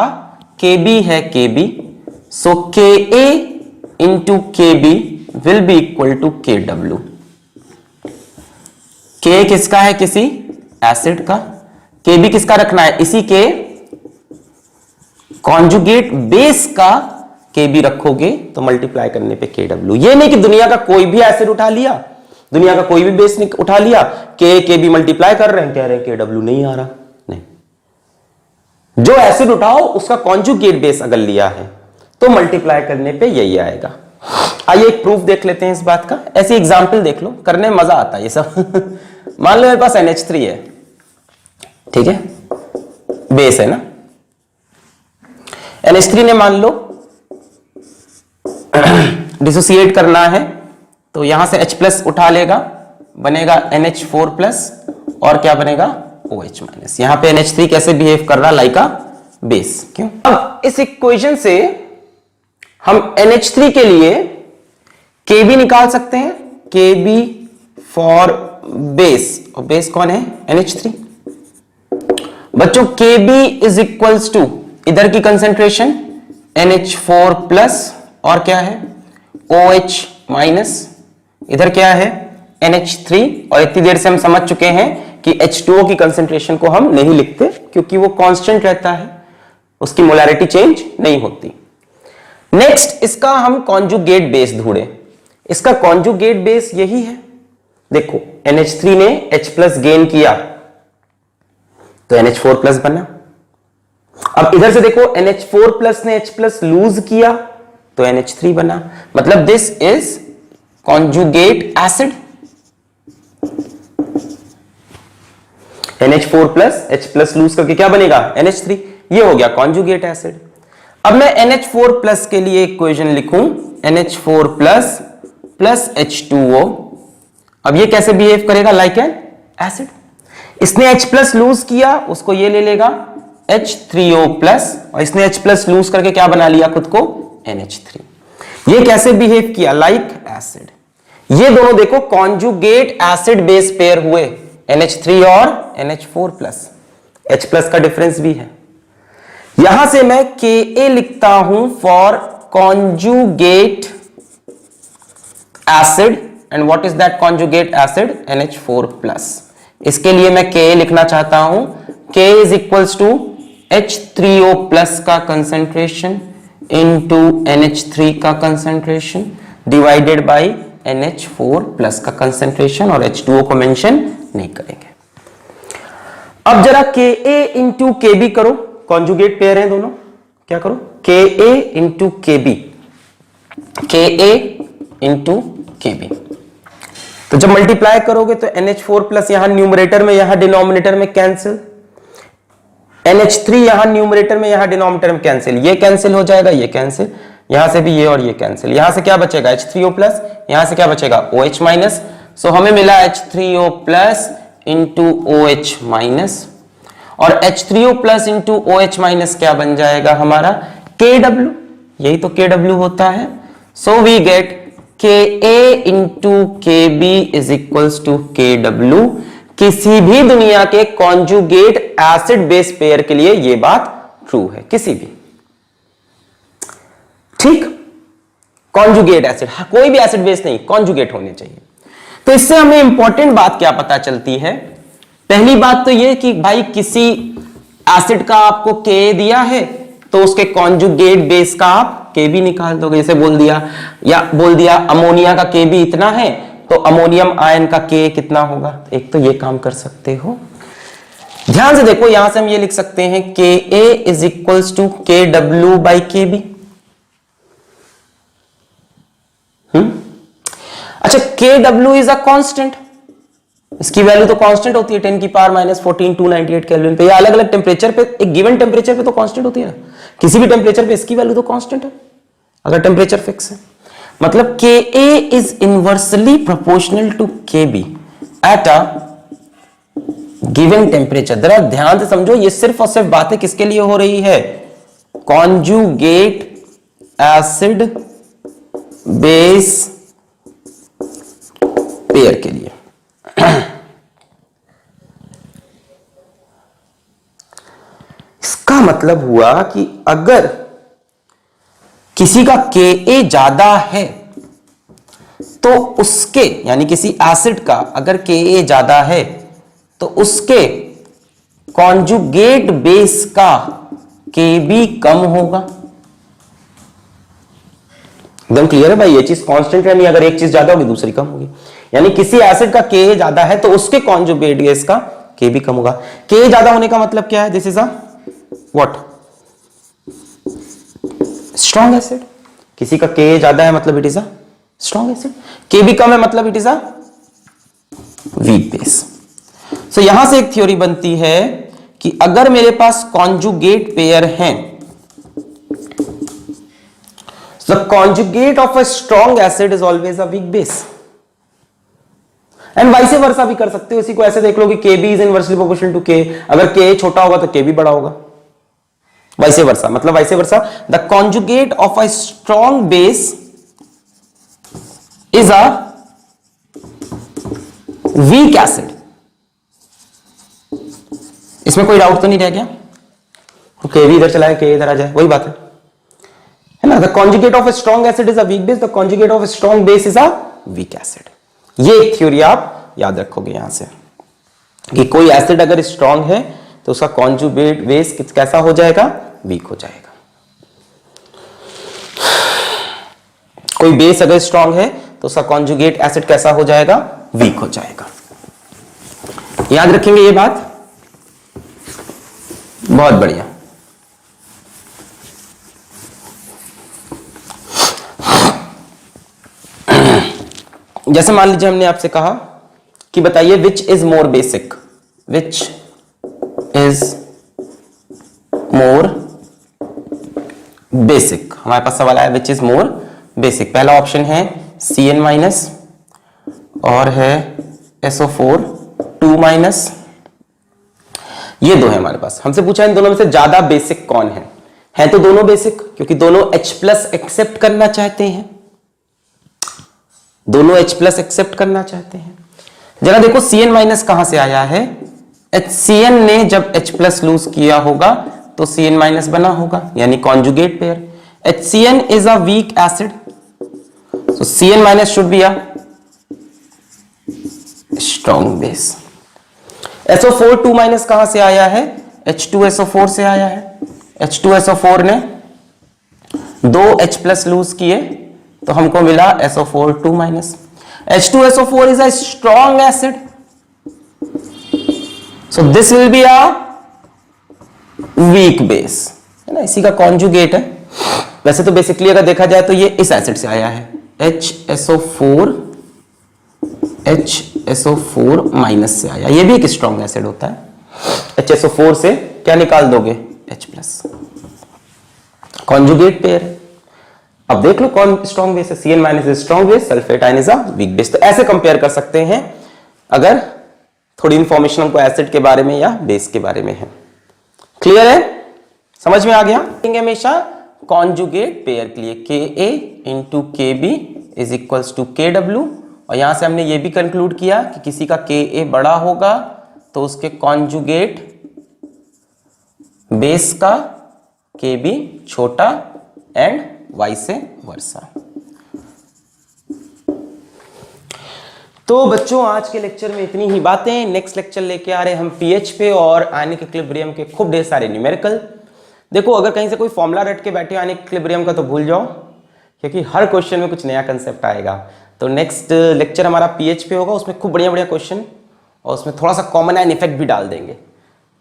Kb है Kb, so Ka into Kb will be equal to Kw। K किसका है? किसी एसिड का। Kb किसका रखना है? इसी के कॉन्जुगेट बेस का Kb रखोगे तो मल्टीप्लाई करने पे Kw। ये नहीं कि दुनिया का कोई भी एसिड उठा लिया, दुनिया का कोई भी बेस उठा लिया, Kb मल्टीप्लाई कर रहे हैं, कह रहे हैं Kw नहीं आ रहा। नहीं, जो एसिड उठाओ उसका कॉन्जुगेट बेस अगर लिया है तो मल्टीप्लाई करने पे यही आएगा। आइए एक प्रूफ देख लेते हैं इस बात का। ऐसी एग्जांपल देख लो, करने में मजा आता है ये सब। मान लो मेरे पास NH3 है, ठीक है, बेस है ना। NH3 ने मान लो डिसोसिएट करना है तो यहां से H प्लस उठा लेगा, बनेगा NH4 प्लस और क्या बनेगा? OH minus. यहां पे NH3 कैसे बिहेव कर रहा? Like a base. क्यों? अब इस इक्वेशन से हम NH3 के लिए Kb निकाल सकते हैं, Kb फॉर बेस, और बेस कौन है? NH3। बच्चों Kb इज इक्वल्स टू इधर की कंसेंट्रेशन NH4 प्लस और क्या है? OH माइनस, इधर क्या है? NH3। और इतनी देर से हम समझ चुके हैं कि H2O की कंसेंट्रेशन को हम नहीं लिखते क्योंकि वो कांस्टेंट रहता है, उसकी मोलैरिटी चेंज नहीं होती। नेक्स्ट इसका हम कॉन्जुगेट बेस ढूंढे। इसका कॉन्जुगेट बेस यही है, देखो NH3 ने H प्लस गेन किया तो NH4 प्लस बना। अब इधर से देखो NH4 प्लस ने H प्लस लूज किया तो NH3 बना। मतलब this is conjugate acid. NH4 plus H plus lose करके क्या बनेगा? NH3। ये हो गया कॉन्जुगेट एसिड। अब मैं NH4 प्लस के लिए इक्वेशन लिखूं, NH4 प्लस प्लस H2O। अब ये कैसे बिहेव करेगा? Like an acid. इसने H प्लस लूज किया, उसको ये ले लेगा H3O प्लस, और इसने H प्लस लूज करके क्या बना लिया खुद को? NH3। ये कैसे बिहेव किया? Like acid. ये दोनों देखो कॉन्जुगेट एसिड बेस पेयर हुए, NH3 और NH4 प्लस। H प्लस का डिफरेंस भी है। यहां से मैं Ka लिखता हूं for conjugate acid, and what is that conjugate acid? NH4 plus. इसके लिए मैं Ka लिखना चाहता हूं, K is equals to H3O plus का कंसेंट्रेशन इंटू NH3 का concentration divided by NH4 plus का कंसेंट्रेशन, और H2O को मेंशन नहीं करेंगे। अब जरा Ka इंटू Kb करो, कॉन्जुगेट पेयर हैं दोनों। क्या करो? Ka into Kb, Ka into Kb। तो जब मल्टीप्लाई करोगे तो NH4 प्लस यहां न्यूमरेटर में, यहां डिनोमिनेटर में कैंसिल, NH3 यहां न्यूमरेटर में, यहां डिनोमिनेटर में कैंसिल, ये कैंसिल हो जाएगा, ये कैंसिल, यहां से भी ये और ये कैंसिल। यहां से क्या बचेगा? H3O प्लस, यहां से क्या बचेगा? OH minus. सो हमें मिला H3O plus into OH minus, और H3O plus into OH minus क्या बन जाएगा हमारा? KW। यही तो KW होता है। So we get Ka into Kb is equals to KW। किसी भी दुनिया के कॉन्जुगेट एसिड बेस पेयर के लिए यह बात ट्रू है, किसी भी। ठीक, कॉन्जुगेट एसिड, कोई भी एसिड बेस नहीं, कॉन्जुगेट होने चाहिए। तो इससे हमें इंपॉर्टेंट बात क्या पता चलती है? पहली बात तो यह कि भाई किसी एसिड का आपको Ka दिया है तो उसके कॉन्जुगेट बेस का आप Kb निकाल दोगे। जैसे बोल दिया अमोनिया का Kb इतना है तो अमोनियम आयन का Ka कितना होगा? एक तो ये काम कर सकते हो। ध्यान से देखो, यहां से हम ये लिख सकते हैं Ka is equals to KW by Kb। अच्छा, KW इज अ कांस्टेंट, इसकी वैल्यू तो कांस्टेंट होती है 10 की पावर माइनस 14 298 केल्विन पे। या अलग अलग टेम्परेचर पे, एक गिवन टेम्परेचर पे तो कांस्टेंट होती है ना, किसी भी टेम्परेचर पे इसकी वैल्यू तो कांस्टेंट है अगर टेम्परेचर फिक्स है। मतलब Ka is inversely proportional to Kb at a given temperature. जरा ध्यान से समझो, ये सिर्फ और सिर्फ बातें किसके लिए हो रही है? कॉन्जुगेट एसिड बेस पेयर के लिए। मतलब हुआ कि अगर किसी का Ka ज्यादा है तो उसके, यानी किसी एसिड का अगर Ka ज्यादा है तो उसके कॉन्जुगेट बेस का Kb कम होगा। एकदम क्लियर है भाई, ये चीज कांस्टेंट है नहीं, अगर एक चीज ज्यादा होगी दूसरी कम होगी। यानी किसी एसिड का Ka ज्यादा है तो उसके कॉन्जुगेट बेस का Kb कम होगा। Ka ज्यादा होने का मतलब क्या है? This is a what? Strong acid. किसी का Ka ज्यादा है मतलब it is a strong acid, Kb कम है मतलब it is a weak base. So यहां से एक थ्योरी बनती है कि अगर मेरे पास कॉन्जुगेट पेयर हैं, the conjugate of a strong acid is always a weak base, and vice versa भी कर सकते हो। इसी को ऐसे देख लो कि Kb is inversely proportional to K, अगर Ka छोटा होगा तो Kb बड़ा होगा, vice versa। मतलब vice versa the conjugate of a strong base is a weak acid। इसमें कोई डाउट तो नहीं रह गया? Kb इधर चला है, K इधर आ जाए, वही बात है ना। The conjugate of a strong acid is a weak base, the conjugate of a strong base is a weak acid. ये एक थ्योरी आप याद रखोगे यहां से कि कोई एसिड अगर स्ट्रॉन्ग है तो उसका कॉन्जुगेट बेस कैसा हो जाएगा? वीक हो जाएगा। कोई बेस अगर स्ट्रॉन्ग है तो उसका कॉन्जुगेट एसिड कैसा हो जाएगा? वीक हो जाएगा। याद रखेंगे ये बात, बहुत बढ़िया। जैसे मान लीजिए हमने आपसे कहा कि बताइए which is more basic, which is more basic. हमारे पास सवाल आया विच इज मोर बेसिक। पहला ऑप्शन है Cn माइनस और है SO4 2-। ये दो है हमारे पास। हमसे पूछा इन दोनों में से ज्यादा बेसिक कौन है तो दोनों बेसिक, क्योंकि दोनों H+ एक्सेप्ट करना चाहते हैं, दोनों H+ एक्सेप्ट करना चाहते हैं। जरा देखो Cn माइनस कहां से आया है? HCN ने जब H+ लूज किया होगा तो Cn माइनस बना होगा, यानी conjugate pair. HCN is a weak acid, so Cn minus should be a strong base. SO4 2- कहां से आया है? H2SO4 से आया है। H2SO4 ने दो H+ लूज किए तो हमको मिला SO4 2-। H2SO4 is a strong acid, so this will be a weak base, है ना, इसी का कॉन्जुगेट है। वैसे तो बेसिकली अगर देखा जाए तो ये इस एसिड से आया है, HSO4 से आया। ये भी एक स्ट्रॉन्ग एसिड होता है। HSO4 से क्या निकाल दोगे? H+। कॉन्जुगेट पेयर है। अब देख लो कौन स्ट्रॉन्ग बेस है। Cn minus is strong base, sulphate ion is a weak base. तो ऐसे कंपेयर कर सकते हैं अगर थोड़ी इंफॉर्मेशन हमको एसिड के बारे में या बेस के बारे में है। क्लियर है? समझ में आ गया? हमेशा कॉन्जुगेट पेयर के लिए Ka into Kb is equals to Kw, और यहां से हमने ये भी कंक्लूड किया कि किसी का Ka बड़ा होगा तो उसके कॉन्जुगेट बेस का Kb छोटा एंड वाइस वर्सा। तो बच्चों आज के लेक्चर में इतनी ही बातें। नेक्स्ट लेक्चर लेके आ रहे हैं हम पीएच पे और आयनिक इक्विलिब्रियम के खूब ढेर सारे न्यूमेरिकल। देखो अगर कहीं से कोई फॉर्मूला रट के बैठे आयनिक इक्विलिब्रियम का तो भूल जाओ, क्योंकि हर क्वेश्चन में कुछ नया कंसेप्ट आएगा। तो नेक्स्ट लेक्चर हमारा पीएच पे होगा, उसमें खूब बढ़िया बढ़िया क्वेश्चन और उसमें थोड़ा सा कॉमन आयन इफेक्ट भी डाल देंगे,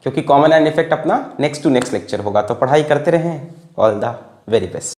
क्योंकि कॉमन आयन इफेक्ट अपना नेक्स्ट टू नेक्स्ट लेक्चर होगा। तो पढ़ाई करते रहें। All the very best.